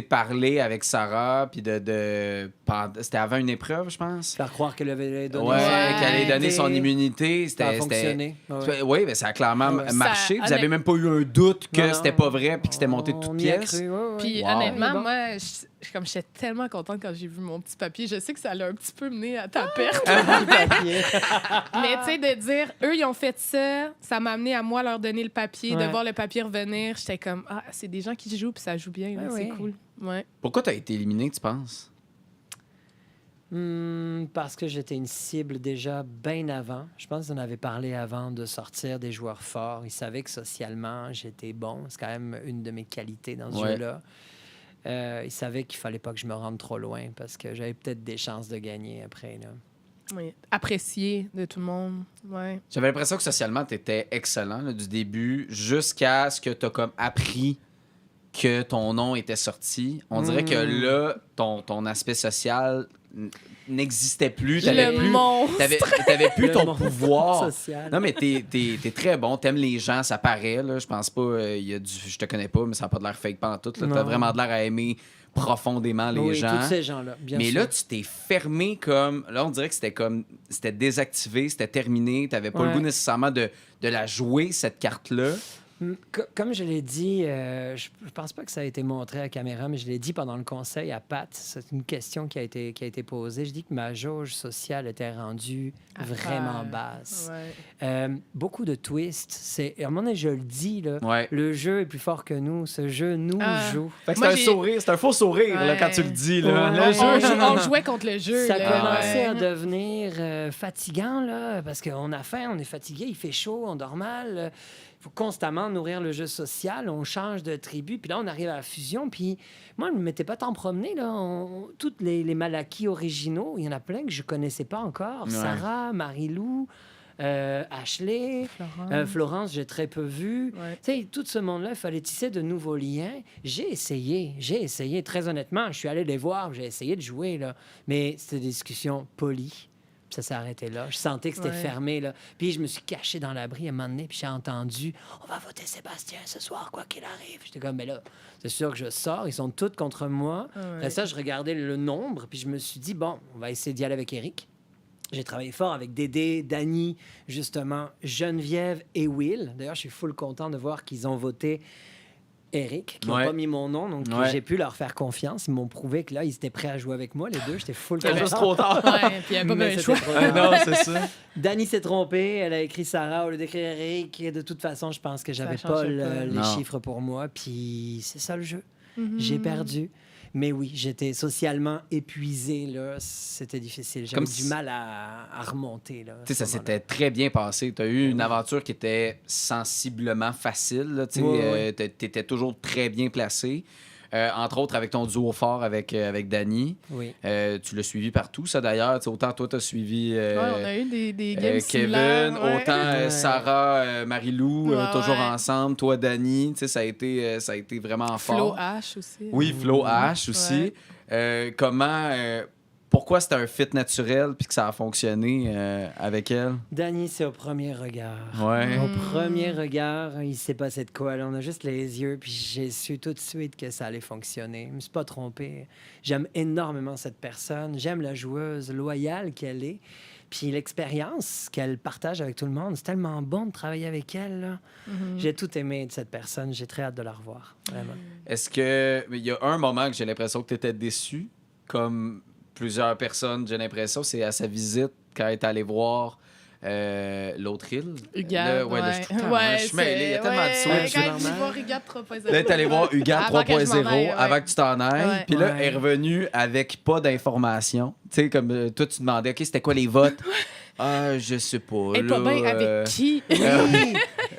parler avec Sarah, puis c'était avant une épreuve, je pense. Faire croire qu'elle avait donné qu'elle allait donner son immunité. Ça a fonctionné. Oui, mais ça a clairement marché. Vous avez même pas eu un doute que c'était pas vrai puis que c'était monté de toutes pièces. Puis honnêtement, moi, j'étais tellement contente quand j'ai vu mon petit papier. Je sais que ça l'a un petit peu mené à ta perte. Mais tu sais, de dire, eux, ils ont fait ça, ça m'a amené à moi leur donner le papier, de voir le papier revenir. J'étais comme, c'est des gens qui jouent puis ça joue bien. C'est cool. Ouais. Pourquoi t'as été éliminé, tu penses? Parce que j'étais une cible déjà bien avant. Je pense qu'on avait parlé avant de sortir des joueurs forts. Ils savaient que socialement, j'étais bon. C'est quand même une de mes qualités dans ce jeu-là. Ils savaient qu'il fallait pas que je me rende trop loin parce que j'avais peut-être des chances de gagner après. Là. Oui, apprécié de tout le monde. Ouais. J'avais l'impression que socialement, t'étais excellent là, du début jusqu'à ce que t'as comme appris que ton nom était sorti. On dirait que là, ton aspect social n'existait plus. T'avais plus ton pouvoir. Social. Non, mais t'es très bon. T'aimes les gens, ça paraît. Là. Je pense pas... je te connais pas, mais ça n'a pas de l'air fake pantoute. T'as vraiment de l'air à aimer profondément les gens. Tous ces gens-là, bien sûr. Mais là, tu t'es fermé comme... Là, on dirait que c'était désactivé, c'était terminé. T'avais pas le goût nécessairement de la jouer, cette carte-là. Comme je l'ai dit, je pense pas que ça a été montré à la caméra, mais je l'ai dit pendant le conseil à Pat. C'est une question qui a été posée. Je dis que ma jauge sociale était rendue vraiment basse. Beaucoup de twists. À un moment donné, je le dis, là, le jeu est plus fort que nous. Ce jeu nous joue. C'est un sourire, c'est un faux sourire là, quand tu le dis. Là. On jouait contre le jeu. Ça a commencé à devenir fatigant, là, parce qu'on a faim, on est fatigué, il fait chaud, on dort mal. Il faut constamment nourrir le jeu social. On change de tribu. Puis là, on arrive à la fusion. Puis moi, je ne m'étais pas tant promené. Toutes les Malaki originaux, il y en a plein que je ne connaissais pas encore. Sarah, Marie-Lou, Ashley, Florence, j'ai très peu vu. Tu sais, tout ce monde-là, il fallait tisser de nouveaux liens. J'ai essayé. Très honnêtement, je suis allé les voir. J'ai essayé de jouer. Là. Mais c'était des discussions polies. Ça s'est arrêté là. Je sentais que c'était fermé. Là. Puis je me suis caché dans l'abri à un moment donné, puis j'ai entendu « On va voter Sébastien ce soir, quoi qu'il arrive. » J'étais comme « Mais là, c'est sûr que je sors. Ils sont tous contre moi. » Après ça, je regardais le nombre, puis je me suis dit « Bon, on va essayer d'y aller avec Éric. » J'ai travaillé fort avec Dédé, Dany, justement, Geneviève et Will. D'ailleurs, je suis full content de voir qu'ils ont voté Eric, qui n'ont pas mis mon nom, donc j'ai pu leur faire confiance. Ils m'ont prouvé que là, ils étaient prêts à jouer avec moi, les deux. J'étais full content. C'est juste trop tard. Ouais, puis il n'y avait pas même choix. Non, c'est ça. Dany s'est trompée. Elle a écrit Sarah au lieu d'écrire Eric. Et de toute façon, je pense que j'avais pas les chiffres pour moi. Puis c'est ça le jeu. J'ai perdu. Mais oui, j'étais socialement épuisé, là. C'était difficile. J'avais du mal à remonter, là. Tu sais, ça s'était très bien passé. Tu as eu une aventure qui était sensiblement facile. Tu étais toujours très bien placé. Entre autres, avec ton duo fort avec Dany. Oui. Tu l'as suivi partout, ça, d'ailleurs. Autant toi, tu as suivi on a eu des games Kevin, autant Sarah, Marie-Lou, toujours ensemble. Toi, Dany. Ça a été vraiment fort. Flo H aussi. Oui, Flo H aussi. Comment... pourquoi c'était un fit naturel puis que ça a fonctionné avec elle? Dany, c'est au premier regard. Ouais. Au premier regard, il s'est passé de quoi? Là, on a juste les yeux, puis j'ai su tout de suite que ça allait fonctionner. Je me suis pas trompé. J'aime énormément cette personne. J'aime la joueuse loyale qu'elle est. Puis l'expérience qu'elle partage avec tout le monde, c'est tellement bon de travailler avec elle. Là. J'ai tout aimé de cette personne. J'ai très hâte de la revoir, vraiment. Est-ce que... Il y a un moment que j'ai l'impression que tu étais déçu, comme... Plusieurs personnes, j'ai l'impression, c'est à sa visite quand elle est allée voir l'autre île. Ugat, je suis mêlé, il y a tellement de switch. Quand elle dit voir Ugat 3.0. Là, elle est allée voir Ugat 3.0 avant que tu t'en ailles. Puis là, elle est revenue avec pas d'informations. Tu sais, comme toi, tu demandais, OK, c'était quoi les votes? Ah, je sais pas. Elle est pas bien avec qui? Oui,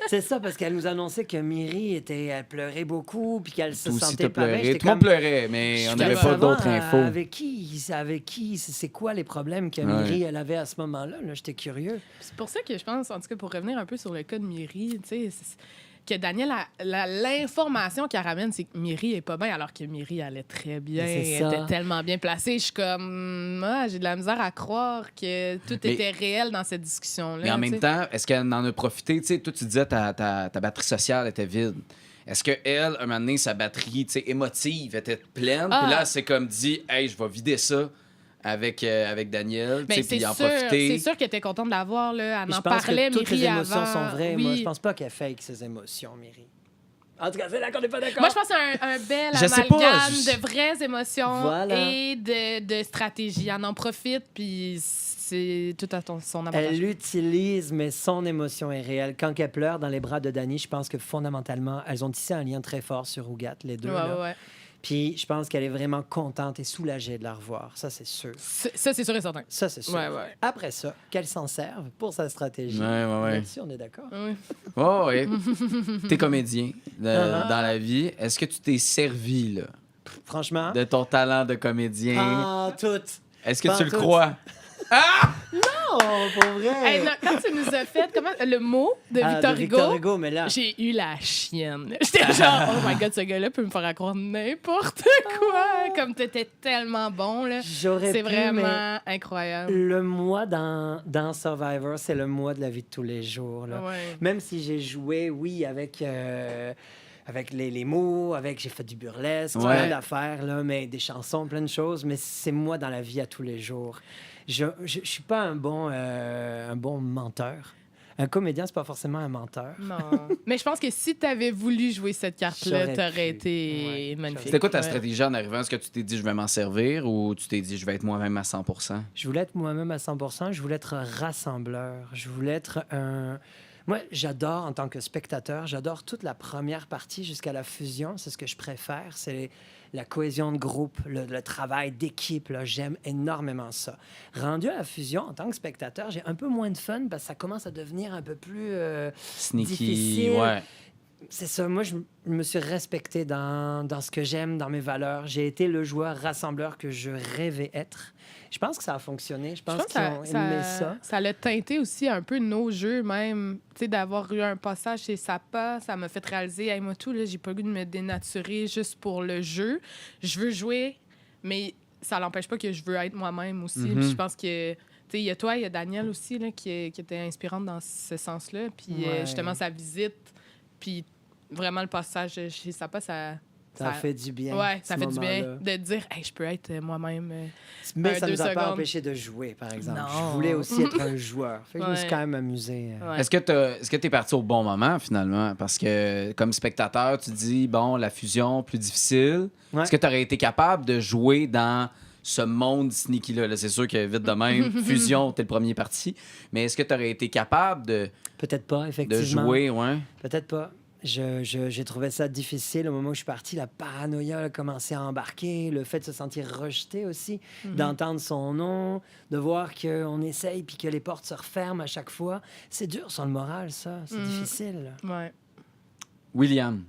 c'est ça, parce qu'elle nous annonçait que Myri elle pleurait beaucoup, puis qu'elle se sentait pas bien. Tout le monde pleurait, mais on n'avait pas d'autres infos. Avec qui? C'est quoi les problèmes que Myri elle avait à ce moment-là? Là, j'étais curieux. C'est pour ça que je pense, en tout cas, pour revenir un peu sur le cas de Myri, tu sais, que Daniel, l'information qu'elle ramène, c'est que Myri est pas bien, alors que Myri allait très bien. Elle était tellement bien placée. Je suis comme, j'ai de la misère à croire que tout était réel dans cette discussion-là. Mais en même temps, est-ce qu'elle en a profité? Tu sais, toi, tu disais ta batterie sociale était vide. Est-ce qu'elle, un moment donné, sa batterie émotive était pleine? Puis là, c'est comme dit, hey, je vais vider ça avec Daniel, puis en profiter. C'est sûr qu'elle était contente de l'avoir, là. Elle en parlait, Myri, toutes les émotions avant. sont vraies. Oui. Moi, je pense pas qu'elle fake ses émotions, Myri. En tout cas, c'est là qu'on n'est pas d'accord. Moi, je pense que c'est un bel amalgame de vraies émotions et de stratégie. Elle en profite, puis c'est tout à son avantage. Elle l'utilise, mais son émotion est réelle. Quand elle pleure dans les bras de Dany, je pense que fondamentalement, elles ont tissé un lien très fort sur Ugat, les deux. Ouais. Puis je pense qu'elle est vraiment contente et soulagée de la revoir. Ça, c'est sûr. Ça, c'est sûr et certain. Ça, c'est sûr. Ouais. Après ça, qu'elle s'en serve pour sa stratégie. Ouais. Là-dessus, on est d'accord. Oui. T'es comédien dans la vie. Est-ce que tu t'es servi, là, franchement, de ton talent de comédien? Ah, tout. Est-ce que tu le crois? Non, pour vrai. Hey, non, quand tu nous as fait le mot de Victor Hugo, mais là... j'ai eu la chienne. J'étais genre, oh my God, ce gars-là peut me faire croire n'importe quoi. Comme t'étais tellement bon, là. C'est vraiment incroyable. Le mois dans Survivor, c'est le mois de la vie de tous les jours. Là. Ouais. Même si j'ai joué, oui, avec les mots, j'ai fait du burlesque, plein d'affaires, là, mais des chansons, plein de choses, mais c'est moi dans la vie à tous les jours. Je suis pas un bon menteur. Un comédien, c'est pas forcément un menteur. Non. Mais je pense que si tu avais voulu jouer cette carte-là, t'aurais été magnifique. C'était quoi ta stratégie en arrivant? Est-ce que tu t'es dit, je vais m'en servir, ou tu t'es dit, je vais être moi-même à 100%? Je voulais être moi-même à 100%. Je voulais être rassembleur. Je voulais être un... Moi, j'adore, en tant que spectateur, j'adore toute la première partie jusqu'à la fusion. C'est ce que je préfère. C'est la cohésion de groupe, le travail d'équipe. Là, j'aime énormément ça. Rendu à la fusion, en tant que spectateur, j'ai un peu moins de fun parce que ça commence à devenir un peu plus sneaky, difficile. Ouais. C'est ça. Moi, je me suis respecté dans ce que j'aime, dans mes valeurs. J'ai été le joueur rassembleur que je rêvais être. Je pense que ça a fonctionné. Je pense qu'ils ont aimé ça. Ça l'a teinté aussi un peu nos jeux, même. Tu sais, d'avoir eu un passage chez Sapa, ça m'a fait réaliser, hey, moi, tout, là, j'ai pas le goût de me dénaturer juste pour le jeu. Je veux jouer, mais ça n'empêche pas que je veux être moi-même aussi. Puis je pense que... Tu sais, il y a toi, il y a Daniel aussi, là, qui était inspirante dans ce sens-là. Puis justement, sa visite, puis vraiment le passage chez Sapa, ça Ça fait du bien. Ouais, ça ce fait du bien moment-là. de dire, hey, je peux être moi-même. Mais ça ne 2 nous a pas secondes. empêché de jouer, par exemple. Non. Je voulais aussi être un joueur. Fait que je me suis Ouais. quand même amusé. Ouais. Est-ce que tu es parti au bon moment, finalement? Parce que, comme spectateur, tu dis, bon, la fusion, plus difficile. Ouais. Est-ce que tu aurais été capable de jouer dans ce monde sneaky-là? Là, c'est sûr que, vite de même, fusion, t'es le premier parti. Mais est-ce que tu aurais été capable de Peut-être pas, effectivement. jouer, ouais? Peut-être pas. J'ai trouvé ça difficile au moment où je suis parti. La paranoïa a commencé à embarquer, le fait de se sentir rejeté aussi, d'entendre son nom, de voir qu'on essaye puis que les portes se referment à chaque fois. C'est dur sur le moral, ça. C'est difficile. Ouais. William.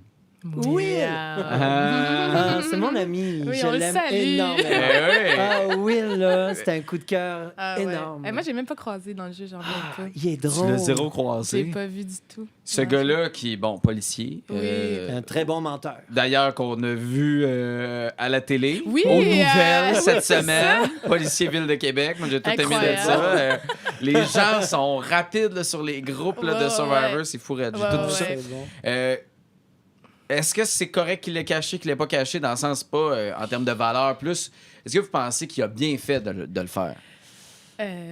Will! Ah, c'est mon ami. Oui, je on le l'aime salue. énormément. Eh oui. Ah, Will, là, c'était un coup de cœur Ah, ouais. énorme. Moi, j'ai même pas croisé dans le jeu, j'en reviens pas. Il est Tu drôle. l'as zéro J'ai croisé. pas vu du tout. Ce Non. gars-là qui est, bon, policier. Oui. Un très bon menteur. D'ailleurs, qu'on a vu à la télé, Oui, aux nouvelles oui, cette c'est semaine, policier Ville de Québec. Moi, j'ai tout aimé de Incroyable. ça. Les gens sont rapides là, sur les groupes là, de Ouais, Survivor, ouais. c'est fou raide. J'ai Ouais, tout vu ouais. ça. C'est bon. Est-ce que c'est correct qu'il l'ait caché, qu'il l'ait pas caché, dans le sens pas en termes de valeur plus? Est-ce que vous pensez qu'il a bien fait de le faire?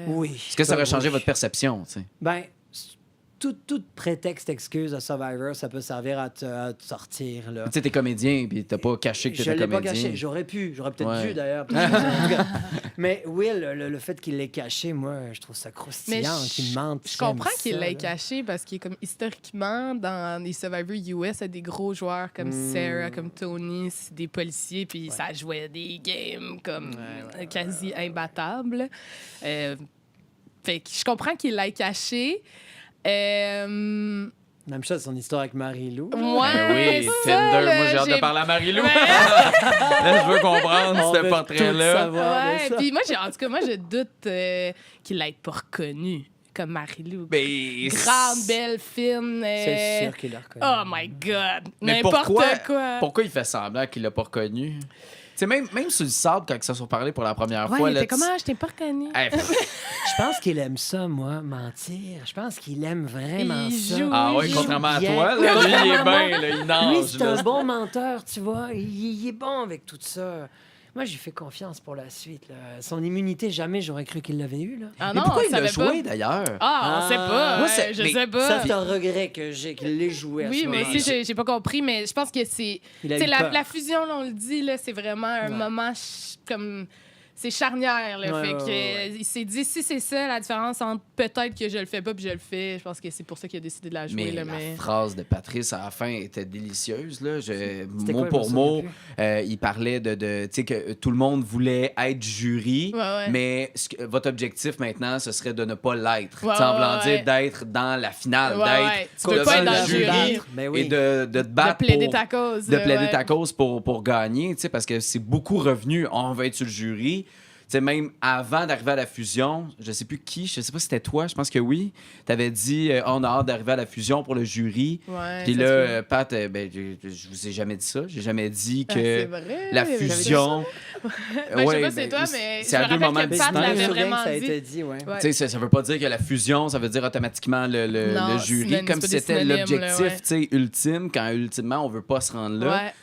Oui. Est-ce que ça aurait changé oui. votre perception? Tu sais? Ben, tout prétexte, excuse à Survivor, ça peut servir à te sortir. Là. Tu sais, t'es comédien, puis t'as pas caché que Je t'étais l'ai pas comédien. caché. J'aurais peut-être Ouais. dû d'ailleurs. En tout cas. Mais Will, le fait qu'il l'ait caché, moi, je trouve ça croustillant qu'il mente. Je comprends J'aime qu'il ça, l'ait là. caché parce qu'il est comme historiquement dans les Survivor US, il y a des gros joueurs comme Sarah, comme Tony, c'est des policiers, puis ça jouait des games comme quasi imbattables. Fait que je comprends qu'il l'ait caché. Même chose, son histoire avec Marie-Lou. Ouais, Ben oui, ça, Tinder. là, Moi, j'ai hâte de j'ai- parler à Marie-Lou. Ouais. Là, je veux comprendre On ce veut portrait-là. tout savoir de Ouais, ça. puis moi, en tout cas, moi, je doute qu'il l'ait pas reconnu comme Marie-Lou. Ben, Grande, belle, fine. C'est sûr qu'il l'a reconnu. Oh my God! Mais N'importe quoi. pourquoi il fait semblant qu'il l'a pas reconnu? Tu sais, même sur le sable, quand ils se sont parlé pour la première Ouais, fois... il là, était comment? Je t'ai pas reconnu. Hey, Je pense qu'il aime ça, moi, mentir. Je pense qu'il aime vraiment Il ça. joue. ah ouais, il contrairement à bien. toi, là, lui, il est bien, là, il Lui, nage. c'est là. un bon menteur, tu vois. Il est bon avec tout ça. Moi, j'ai fait confiance pour la suite. Là. Son immunité, jamais j'aurais cru qu'il l'avait eu. Là. Ah Mais non, pourquoi on il l'a savait joué, pas. d'ailleurs? Ah, on sait pas. Moi, c'est- Je mais sais pas. Ça, c'est un regret que j'ai qu'il l'ait joué à Oui, ce mais moment-là. aussi, j'ai pas compris, mais je pense que c'est. Il a Tu sais, eu peur. la fusion, là, on le dit, là, c'est vraiment un Ouais. moment comme. C'est charnière, là. Ouais, fait ouais, que, ouais. il s'est dit, si c'est ça, la différence entre peut-être que je le fais pas puis je le fais, je pense que c'est pour ça qu'il a décidé de la jouer. Mais là, la mais... phrase de Patrice à la fin était délicieuse. Là. C'était Mot quoi, pour je me mot, souviens il parlait de tu sais, que tout le monde voulait être jury, Ouais, ouais. mais votre objectif maintenant, ce serait de ne pas l'être. Ouais, Tu sais, en voulant ouais, dire ouais. d'être dans la finale, Ouais, d'être ouais. Tu peux devant pas être le dans le jury. Ben oui. et de te De battre plaider pour... ta cause. de là, plaider ouais. ta cause pour gagner, tu sais, parce que c'est beaucoup revenu. On va être sur le jury. Tu sais, même avant d'arriver à la fusion, je sais plus qui, je sais pas si c'était toi, je pense que oui, t'avais dit on a hâte d'arriver à la fusion pour le jury. Ouais, Puis ça là, se peut. Pat, ben, je vous ai jamais dit ça. J'ai jamais dit Ah, que c'est vrai. la J'avais dit fusion. Ben, je sais Ouais, pas si c'est ben, toi, mais c'est je à me deux rappelle moments que Mais Pat je me l'avait souviens vraiment que ça a dit. été dit, ouais. Ouais. Tu sais, ça veut pas dire que la fusion, ça veut dire automatiquement le Non, jury, synonyme, comme c'est si pas des c'était synonymes, l'objectif, là, ouais. tu sais, ultime, quand ultimement on veut pas se rendre là. Ouais.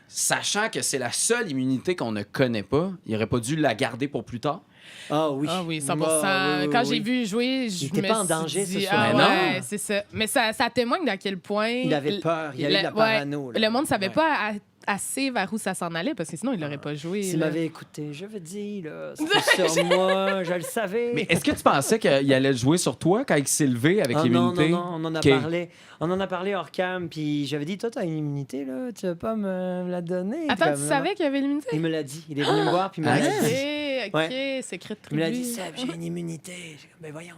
Sachant que c'est la seule immunité qu'on ne connaît pas, il aurait pas dû la garder pour plus tard. Ah oui. Ah oui, 100%. Ah, oui, oui, Quand oui. j'ai vu jouer, je était me pas en suis danger, dit, ce ah soir. Mais ouais, non. c'est ça. Mais ça témoigne d'à quel point... Il avait peur, il y avait de la parano, là. Le monde savait Ouais. pas assez vers où ça s'en allait, parce que sinon, il l'aurait pas joué. S'il là. m'avait écouté, je veux dire, là, c'était sur moi, je le savais. Mais est-ce que tu pensais qu'il allait jouer sur toi quand il s'est levé avec Ah non, l'immunité? non, non, on en a Ok. parlé. On en a parlé hors cam, puis j'avais dit, toi, t'as une immunité, là, tu veux pas me la donner? Attends, Comme, tu non, savais qu'il y avait l'immunité? Il me l'a dit. Il est venu me voir, puis il me Ah. l'a OK, dit. OK, Ouais. secret de Il me l'a tribu. dit, Seb, j'ai une immunité. J'ai dit, ben voyons,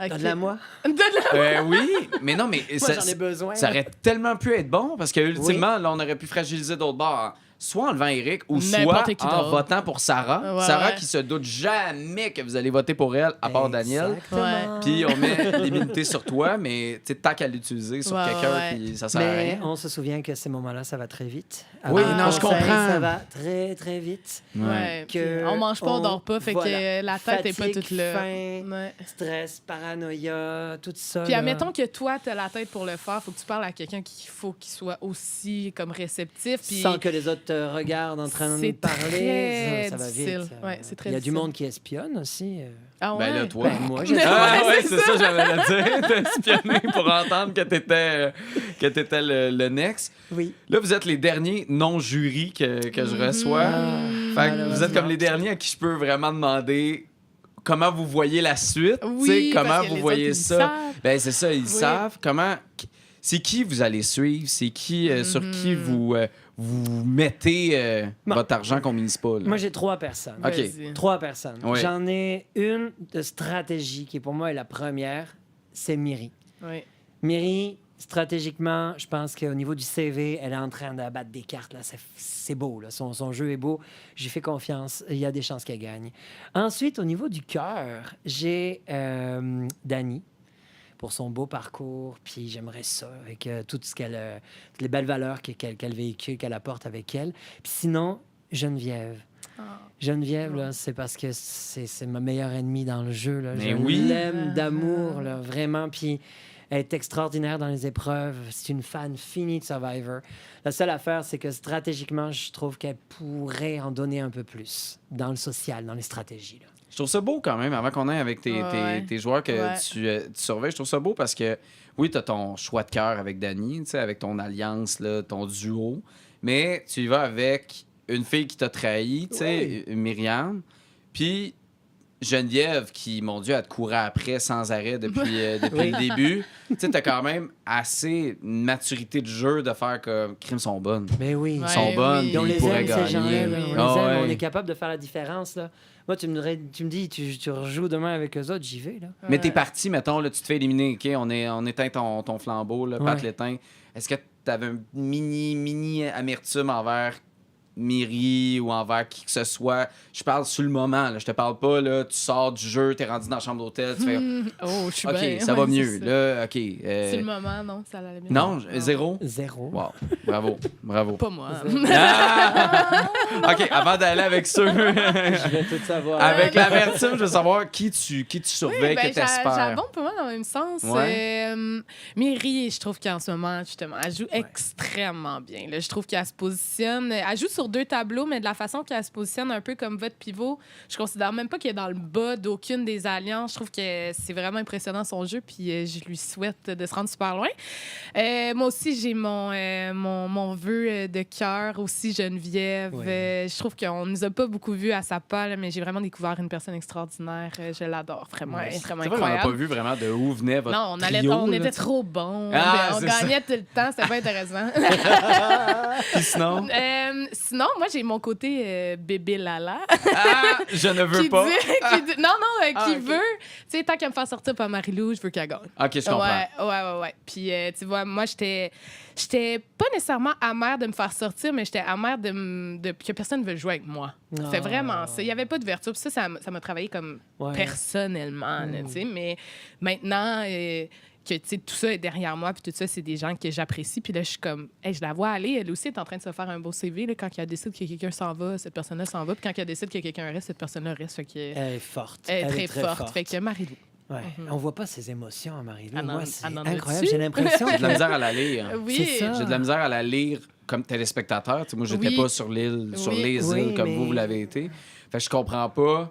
OK. donne-la moi. Donne-la. Oui, mais non, mais Moi, j'en ai besoin. ça aurait tellement pu être bon parce que ultimement, là, on aurait pu fragiliser d'autres bords. soit en levant Eric ou soit N'importe qui en d'autre. votant pour Sarah. Ouais, Sarah ouais. qui se doute jamais que vous allez voter pour elle, à part Daniel. Exactement. Puis on met l'immunité sur toi, mais tu sais, tant qu'à l'utiliser sur Ouais, quelqu'un, ouais. puis ça sert à Mais rien. on se souvient que ces moments-là, ça va très vite. Oui, Avant non, le je conseil, comprends. Ça va très, très vite. Ouais. Que Puis on mange pas, on dort pas, fait voilà. que la tête est pas Fatigue, toute là. faim, Ouais. stress, paranoïa, tout ça. Puis là. admettons que toi, t'as la tête pour le faire, faut que tu parles à quelqu'un qu'il faut qu'il soit aussi comme réceptif. Puis Sans que les autres te regardent en train de c'est parler. très ça va difficile. vite. Ouais, c'est très Il y a du difficile. monde qui espionne aussi. Ah ouais? Ben là, toi. Ben, moi, j'ai Ah Ouais, ouais, c'est c'est ça, j'allais le dire. T'as espionné pour entendre que t'étais le next. Oui. Là, vous êtes les derniers non-jurys que je reçois. Fait que vous êtes comme les derniers à qui je peux vraiment demander comment vous voyez la suite. Oui, tu sais, comment parce que vous les voyez autres, ils ça. savent. Ben c'est ça, ils Oui. savent. C'est qui vous allez suivre? C'est qui sur qui vous mettez Bon. votre argent qu'on mise pas? Là? Moi, j'ai 3 personnes. OK. Vas-y. 3 personnes. Oui. J'en ai une de stratégie qui, pour moi, est la première. C'est Myri. Oui. Myri, stratégiquement, je pense qu'au niveau du CV, elle est en train d'abattre des cartes. Là. C'est beau. Là. Son jeu est beau. J'y fais confiance. Il y a des chances qu'elle gagne. Ensuite, au niveau du cœur, j'ai Dani pour son beau parcours. Puis j'aimerais ça avec tout ce qu'elle, toutes les belles valeurs qu'elle véhicule, qu'elle apporte avec elle. Puis sinon, Geneviève. Geneviève, là, c'est parce que c'est ma meilleure ennemie dans le jeu. Là. Mais Je oui. l'aime d'amour, là, vraiment. Puis elle est extraordinaire dans les épreuves. C'est une fan finie de Survivor. La seule affaire, c'est que stratégiquement, je trouve qu'elle pourrait en donner un peu plus dans le social, dans les stratégies. Là. Je trouve ça beau quand même, avant qu'on aille avec Ouais. tes joueurs que Ouais. tu surveilles. Je trouve ça beau parce que, oui, tu as ton choix de cœur avec Dani, tu sais, avec ton alliance, là, ton duo, mais tu y vas avec une fille qui t'a trahi, tu sais, Myriam, puis Geneviève qui, mon Dieu, elle te courait après sans arrêt depuis Oui. le début. Tu sais, t'as quand même assez une maturité de jeu de faire comme crimes sont bonnes. Mais oui. Ils sont Ouais, bonnes, oui. puis on ils les pourraient aime, ces gens-là. gagner. là. On Ah les aime, ouais. on est capable de faire la différence. Là. Moi, tu me dis, tu rejoues demain avec eux autres, j'y vais. Là. Mais t'es parti, mettons, là, tu te fais éliminer, OK? On éteint ton flambeau, là, Pat Ouais. l'éteint. Est-ce que t'avais un mini amertume envers Myri ou envers qui que ce soit? Je parle sur le moment, là. Je te parle pas, là, tu sors du jeu, t'es rendu dans la chambre d'hôtel, tu fais Oh, je suis OK, bien. ça va Ouais, mieux. c'est ça. Là, OK. C'est le moment, non? Ça allait bien. Non, zéro? 0. Wow. Bravo. Pas moi. Ah! OK, avant d'aller avec ceux... Je vais tout savoir. avec l'amertume, je veux savoir qui tu surveilles, Ben, que t'espères. j'abonde pas mal dans le même sens. Ouais. Myri, je trouve qu'en ce moment, justement, elle joue extrêmement bien. Là. Je trouve qu'elle se positionne... Elle joue sur 2 tableaux, mais de la façon qu'elle se positionne un peu comme votre pivot, je considère même pas qu'elle est dans le bas d'aucune des alliances. Je trouve que c'est vraiment impressionnant son jeu, puis je lui souhaite de se rendre super loin. Moi aussi, j'ai mon vœu de cœur, aussi Geneviève. Oui. Je trouve qu'on nous a pas beaucoup vus à sa part, mais j'ai vraiment découvert une personne extraordinaire. Je l'adore, vraiment, Ouais. vraiment C'est vrai qu'on n'a pas incroyable. vu vraiment de où venait votre Non, on trio, là, était tu sais. trop bons. Ah, on c'est ça. gagnait tout le temps, c'était pas intéressant. Puis sinon... Sinon, moi, j'ai mon côté bébé Lala. Ah, je ne veux qui pas. non, qui ok. veut. Tu sais, tant qu'elle me faire sortir par Marie-Lou, je veux qu'elle gagne. OK, je comprends. Ouais. Puis, tu vois, moi, j'étais pas nécessairement amère de me faire sortir, mais j'étais amère de que personne ne veut jouer avec moi. C'était vraiment ça. Il n'y avait pas d'ouverture. Puis ça m'a travaillé comme Ouais. personnellement, là, tu sais. Mais maintenant... que tu sais, tout ça est derrière moi, puis tout ça, c'est des gens que j'apprécie. Puis là, je suis comme, hey, je la vois aller. Elle aussi est en train de se faire un beau CV. Là, quand elle décide que quelqu'un s'en va, cette personne-là s'en va. Puis quand elle décide que quelqu'un reste, cette personne-là reste. Fait que, Elle est forte. elle est très forte. Fait que Marie-Lou. Ouais. On voit pas ses émotions à Marie-Lou. Elle en- Moi, c'est elle en incroyable. a-tu? J'ai l'impression J'ai de la que... misère à la lire. Oui. C'est ça. J'ai de la misère à la lire comme téléspectateur. Tu sais, moi, j'étais Oui. pas sur l'île, sur Oui. les Oui, îles comme mais- vous l'avez été. Fait que je comprends pas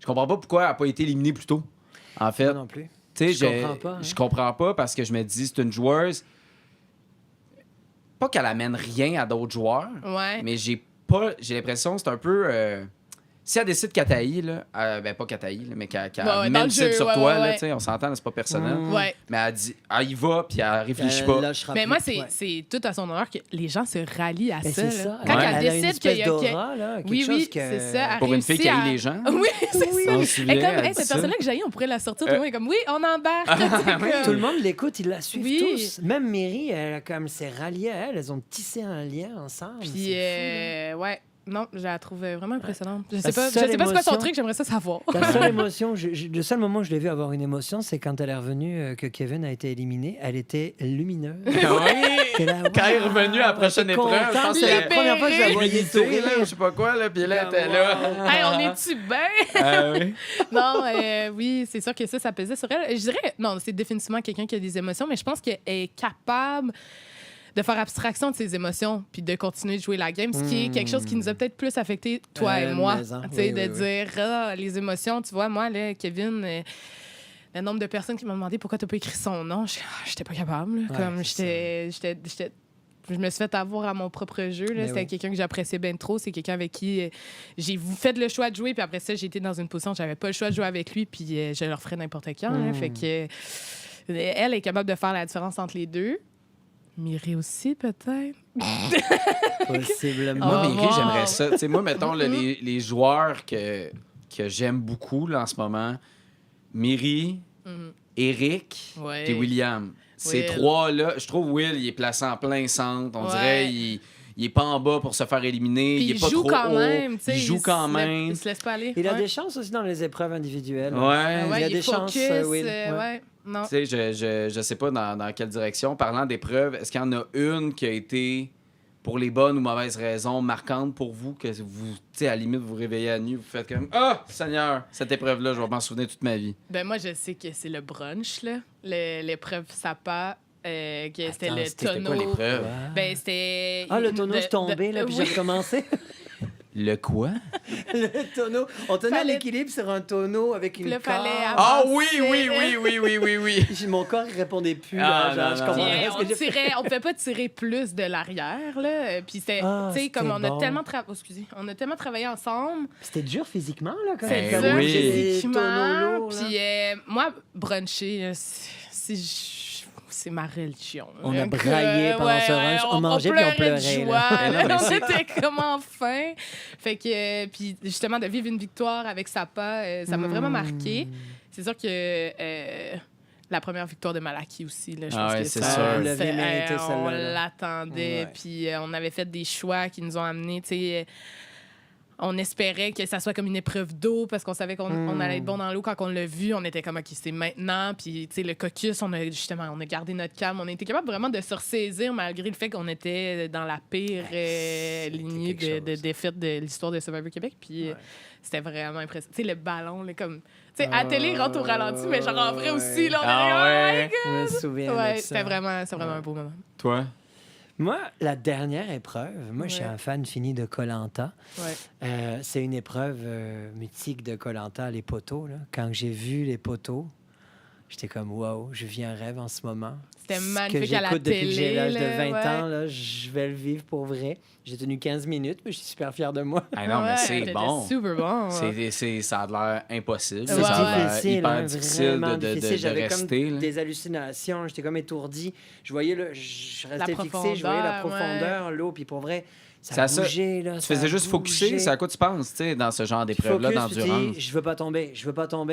pourquoi elle n'a pas été éliminée plus tôt. En fait, Moi non plus. tu sais, Je comprends pas, hein. je comprends pas parce que je me dis, c'est une joueuse. Pas qu'elle amène rien à d'autres joueurs, Ouais. mais j'ai l'impression que c'est un peu. Si elle décide qu'elle t'haït, là, ben pas qu'elle t'haït, mais qu'elle met dans le le cible jeu, sur ouais, toi, ouais, là, ouais. tu sais, on s'entend, là, c'est pas personnel. Ouais. Mais elle dit, elle y va, puis elle réfléchit pas. Mais moi, c'est tout à son honneur que les gens se rallient à Mais ça. c'est là. ça. Quand Ouais. elle Elle a une décide qu'il y espèce a... d'aura, là, quelque Oui, chose que... c'est ça. Elle Pour une fille qui réussit haït les gens. Oui, c'est ça. On se souvient, Et comme, elle hey, dit cette ça. personne-là que j'ai, on pourrait la sortir. Tout le monde est comme, oui, on embarque. C'est Tout le monde l'écoute, ils la suivent Oui. tous. Même Mary, elle comme s'est ralliée à elle. Elles ont tissé un lien ensemble. Puis, C'est ouais. Non, je la trouve vraiment impressionnante. Je La sais pas seule c'est quoi son émotion- truc, j'aimerais ça savoir. fou. La seule émotion, le seul moment où je l'ai vu avoir une émotion, c'est quand elle est revenue, que Kevin a été éliminé. Elle était lumineuse. Oui! T'es là, Quand elle est wow, revenue à la prochaine t'es épreuve, je contente. pense que C'est la c'était première fois que je la voyais L'humidité, là, sourire. je sais pas quoi, là, puis là, elle était là. Hey, on est-tu bien? Ah oui. Non, oui, c'est sûr que ça pesait sur elle. Je dirais, non, c'est définitivement quelqu'un qui a des émotions, mais je pense qu'elle est capable de faire abstraction de ses émotions puis de continuer de jouer la game, ce qui est quelque chose qui nous a peut-être plus affecté, toi et moi. Mais en, Tu sais, oui, de oui. dire, les émotions, tu vois, moi, là, Kevin... le nombre de personnes qui m'ont demandé pourquoi t'as pas écrit son nom, j'étais pas capable. Là. Ouais, Comme c'est j'étais je me suis fait avoir à mon propre jeu. Mais C'était oui. quelqu'un que j'appréciais bien trop. C'est quelqu'un avec qui j'ai fait le choix de jouer. Puis après ça, j'ai été dans une position où j'avais pas le choix de jouer avec lui. Puis je le referais n'importe quand. Là. Fait que elle est capable de faire la différence entre les deux. Mireille aussi, peut-être. Possiblement. Moi, Oh, Miri, wow. j'aimerais ça. Tu sais, moi, mettons, là, les joueurs que j'aime beaucoup là, en ce moment, Miri, Eric Ouais. et William. Ces Will. trois-là, je trouve Will, il est placé en plein centre. On Ouais. dirait il est pas en bas pour se faire éliminer. Puis il est pas joue trop quand haut. même. tu sais, Il joue quand se même. Il se laisse pas aller. Il a Ouais. des chances aussi dans les épreuves individuelles. Ouais. Ouais, il y a il des est chances, focus, Will. ouais. Non. Tu sais, je sais pas dans quelle direction. Parlant d'épreuves, est-ce qu'il y en a une qui a été, pour les bonnes ou mauvaises raisons, marquante pour vous, que vous, tu sais, à la limite, vous réveillez à nuit, vous faites comme « Ah, Seigneur, cette épreuve-là, je vais m'en souvenir toute ma vie. Ben moi, je sais que c'est le brunch, là. L'épreuve Sapa, que c'était Attends, le c'était tonneau. quoi l'épreuve? Ben, c'était... Ah, le tonneau, je tombé, là, puis j'ai oui. recommencé. » Le quoi? Le tonneau. On tenait Fallait- l'équilibre sur un tonneau avec Puis une là, fallait corde. Ah avancer. oui. Mon corps, il répondait plus. Ah, là, non, je non, comprends non. Puis, rien ce que j'ai fait. on pouvait pas tirer plus de l'arrière, là. Puis c'était, Ah, tu sais, comme c'était on a bon. tellement on a tellement travaillé ensemble. C'était dur physiquement, là, quand C'est Ben même. oui. J'ai des physiquement. tonneaux lourds, là. Puis moi, bruncher, là, c'est ma religion. On là. a braillé pendant ce runch. On mangeait puis on pleurait, de là. joie, Mais non, mais on c'est- était comme enfin. Fait que, puis justement, de vivre une victoire avec Sapa, ça m'a vraiment marqué. C'est sûr que la première victoire de Malaki aussi, là, je Ah pense ouais, que c'est ça, sûr. Vous l'avez mérité, on celle-là, là. l'attendait, Ouais. puis on avait fait des choix qui nous ont amenés, tu sais. On espérait que ça soit comme une épreuve d'eau parce qu'on savait qu'on allait être bon dans l'eau. Quand on l'a vu, on était comme, OK, c'est maintenant. Puis, tu sais, le caucus, on a gardé notre calme. On a été capable vraiment de se ressaisir malgré le fait qu'on était dans la pire lignée quelque de chose. défaite de l'histoire de Survivor Québec. Puis, c'était vraiment impressionnant. Tu sais, le ballon, là, comme... Tu sais, à la télé, il rentre au ralenti, mais genre en vrai aussi, là, on Ah est ouais. Je me souviens ouais, de ça. c'était vraiment un beau moment. Toi? Moi, la dernière épreuve, je suis Ouais. un fan fini de Koh-Lanta. Ouais. C'est une épreuve mythique de Koh-Lanta, les poteaux. Là. Quand j'ai vu les poteaux, j'étais comme, wow, je vis un rêve en ce moment. C'était Ce magnifique que à la j'écoute depuis que j'ai télé, l'âge de là, 20 ouais. ans, là, je vais le vivre pour vrai. J'ai tenu 15 minutes, mais je suis super fier de moi. Ah non, mais Ouais, c'est c'était bon. super bon. Ouais. Ça a l'air impossible. C'est Ça a l'air difficile, hyper hein, difficile vraiment de difficile. J'avais rester. comme là. des hallucinations, j'étais comme étourdi. Je voyais, je restais fixé, je voyais la profondeur, profondeur, l'eau, puis pour vrai, C'est ça à ça. bougeait. Là, Tu ça faisais juste bougeait. focusser. C'est à quoi tu penses, tu sais, dans ce genre Puis d'épreuve-là, focus, tu d'endurance? dis, je veux pas tomber,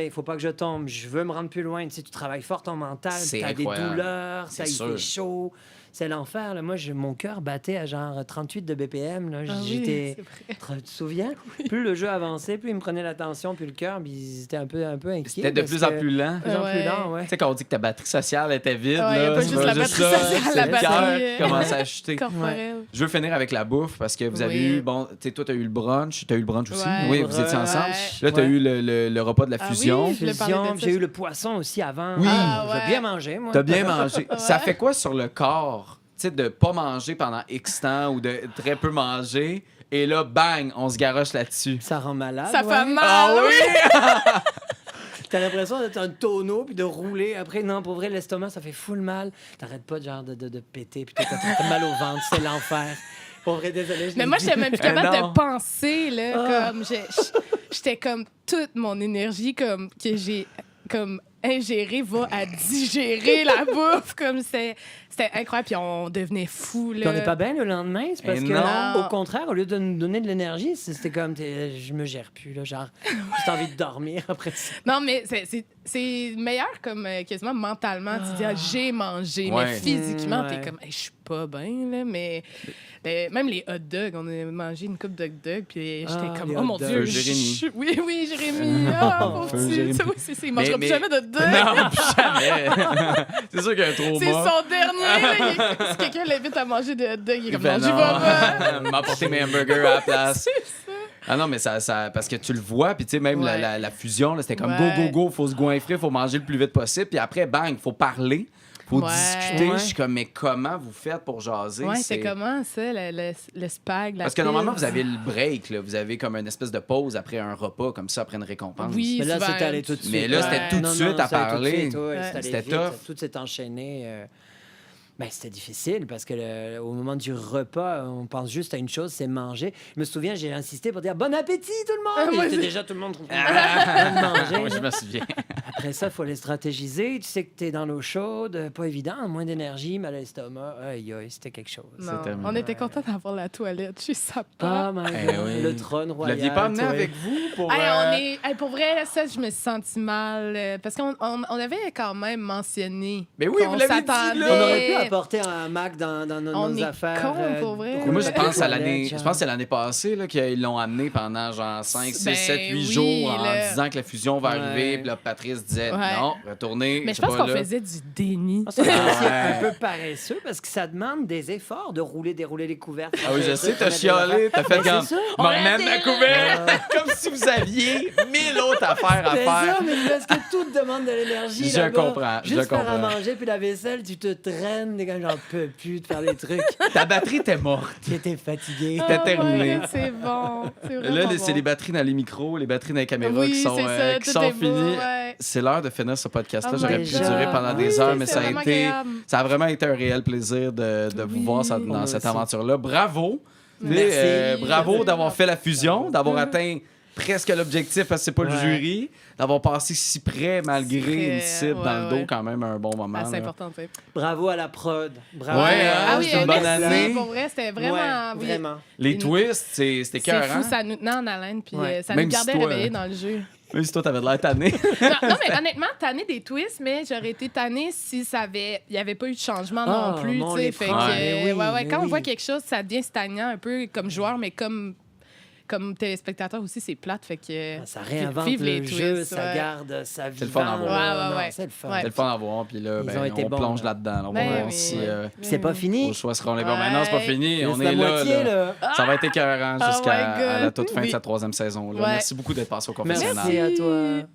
il faut pas que je tombe, je veux me rendre plus loin. Tu sais, tu travailles fort ton mental, C'est tu as des incroyable. douleurs, C'est ça il sûr. fait chaud. C'est l'enfer. Là. Moi, mon cœur battait à genre 38 de BPM. Là. Ah oui, J'étais... c'est vrai. Tu te souviens? Plus le jeu avançait, plus il me prenait l'attention, puis le cœur, puis ils étaient un peu inquiets. C'était de parce plus en que- plus lent. De plus en plus Ouais. lent, ouais. Tu sais, quand on dit que ta batterie sociale était vide, Ouais, y a là, pas tu juste vois la juste batterie ça, sociale, c'est la le batterie, cœur commence à chuter. Corporelle. Je veux finir avec la bouffe parce que vous avez Oui. eu, bon, tu sais, toi, tu as eu le brunch. Tu as eu le brunch aussi? Ouais. Oui, vous étiez Ouais. ensemble. Ouais. Là, tu as Ouais. eu le repas de la Ah fusion. oui? Je voulais parler Fusion, de ça. j'ai eu le poisson aussi avant. Oui. Ah, ouais. J'ai bien mangé, moi. T'as bien mangé. Ouais. Ça fait quoi sur le corps, tu sais, de pas manger pendant X temps ou de très peu manger et là, bang, on se garoche là-dessus. Ça rend malade. Ça ouais. fait mal. Ah oui? T'as l'impression d'être un tonneau puis de rouler. Après, non, pour vrai, l'estomac, ça fait full mal. T'arrêtes pas de péter puis t'as mal au ventre. C'est l'enfer. Pour vrai, désolé. Mais moi, j'étais même plus capable non. de penser, là, comme... J'étais comme toute mon énergie comme que j'ai comme ingérée va à digérer la bouffe, comme c'était incroyable, puis on devenait fous, là. On n'est pas bien le lendemain, c'est parce Eh que, non. au contraire, au lieu de nous donner de l'énergie, c'était comme, je me gère plus, là, genre, j'ai envie de dormir après ça. Non, mais c'est meilleur comme quasiment mentalement. Tu dis, j'ai mangé, Ouais. mais physiquement, Ouais. t'es comme, hey, je suis pas bien, là, mais même les hot dogs, on a mangé une coupe de hot dogs, puis j'étais comme, les oh mon hot dogs. Dieu, Jérémy. oui, Jérémy, pauvre Feu petit. Jérémy. Oui, il mangera plus Mais- jamais de hot dog. Non, plus jamais. C'est sûr qu'il y a un trauma. C'est son dernier, là. Si quelqu'un l'invite à manger des hot dogs, il est comme, fait non, j'y vais pas. m'apporter mes hamburgers à la place. Ah non, mais ça parce que tu le vois, puis tu sais, même Ouais. la fusion, là, c'était comme Ouais. go, faut se goinfrer, faut manger le plus vite possible, puis après, bang, faut parler, faut Ouais. discuter. Ouais. Je suis comme, mais comment vous faites pour jaser? Ouais, C'est- c'est comment, ça, le spag, la Parce que normalement, pizza? vous avez le break, là. Vous avez comme une espèce de pause après un repas, comme ça, après une récompense. Oui, Mais là, souvent. c'était allé tout de suite. Mais là, c'était tout de Non, suite non, à ça allait tout de parler. suite, ouais, Ouais. c'était allé C'était vite, tough. tout s'est enchaîné. Ben, c'était difficile parce que au moment du repas, on pense juste à une chose, c'est manger. Je me souviens, j'ai insisté pour dire bon appétit tout le monde. moi Il était aussi. déjà tout le monde en train de manger. Moi, je là. me souviens. Après ça, il faut les stratégiser. Tu sais que tu es dans l'eau chaude, pas évident, moins d'énergie, mal à l'estomac. Aïe, aïe, c'était quelque chose. Non, terminé. on était contents d'avoir la toilette chez sa Ah, my Eh God, oui. le trône Vous royal. l'aviez pas amené toi. avec vous pour. Pour vrai, ça, je me suis sentie mal. Parce qu'on avait quand même mentionné. Mais oui, qu'on vous l'avez dit, s'attendait. là. On aurait pu apporter un Mac dans nos On est affaires. cons, pour vrai. rouler Moi, je avec pense la à l'année. toilette, Je genre. pense que c'est l'année passée là, qu'ils l'ont amené pendant genre 5, 6, Ben 7, 8 oui, jours en là. disant que la fusion va Ouais. arriver. Puis là, Patrice disait Ouais. non, retournez. Mais je je sais pense pas, qu'on là. faisait du déni. Ah, ça, c'est aussi Ouais. un peu paresseux parce que ça demande des efforts de dérouler les couvercles. Ah oui, je sais, t'as Mettre des chialé, affaires. t'as fait Mais comme. c'est ça. Me remène la couverte! Comme si vous aviez 1000 autres affaires à C'est ça, faire. mais parce que tout demande de l'énergie. Je là-bas. comprends, je Juste faire à comprends. manger puis la vaisselle, tu te traînes, des gars, j'en peux plus de faire des trucs. Ta batterie était morte. J'étais fatigué. C'était terminé. Ouais, c'est bon. C'est Là, vraiment c'est bon. les batteries dans les micros, les batteries dans les caméras Oui, qui sont, c'est ça, qui tout sont est beau, finies. ouais. C'est l'heure de finir ce podcast-là. Oh J'aurais my pu God. durer pendant Oui, des heures, c'est mais ça a vraiment été. agréable. Ça a vraiment été un réel plaisir de vous Oui. voir dans Moi cette aussi. aventure-là. Bravo. Merci. Bravo d'avoir fait la fusion, d'avoir Mhm. atteint presque l'objectif parce que c'est pas le Ouais. jury, d'avoir passé si près malgré Près, une cible dans le ouais, dos ouais. quand même un bon moment. Ah, c'est là. important, tu sais. Bravo à la prod. Bravo. Ouais, Ah oui, c'est une bonne merci, année. pour vrai, c'était vraiment... Ouais, oui. vraiment. Les Une- twists, c'était C'est cœur, fou, hein? ça nous tenait en haleine, puis Ouais. ça Même nous gardait si toi, réveillés dans le jeu. Même si toi, t'avais de l'air tanné. Non, mais honnêtement, tanné des twists, mais j'aurais été tannée si il n'y avait pas eu de changement Ah, non plus. bon, tu sais. les Fait prend. que, Mais oui, ouais, mais quand on oui. voit quelque chose, ça devient stagnant un peu comme joueur, mais comme téléspectateur aussi, c'est plate. Fait que, Ça réinvente vive les le jeu, twists, ça ouais. garde sa vie. le fun à voir. Ouais, ouais. C'est le fun. Ouais. C'est le fun à voir, puis là, Ils ben, ont été on bons, plonge là. là-dedans. là. On va Ben voir oui. si C'est pas fini. vos choix seront les bons. Ouais. Maintenant, c'est pas fini. On Juste est la là. moitié, là. là. Ça va être écœurant Oh jusqu'à my God. à la toute fin de Oui. sa 3e saison. là. Ouais. Merci beaucoup d'être passé au confessionnal. Merci à toi.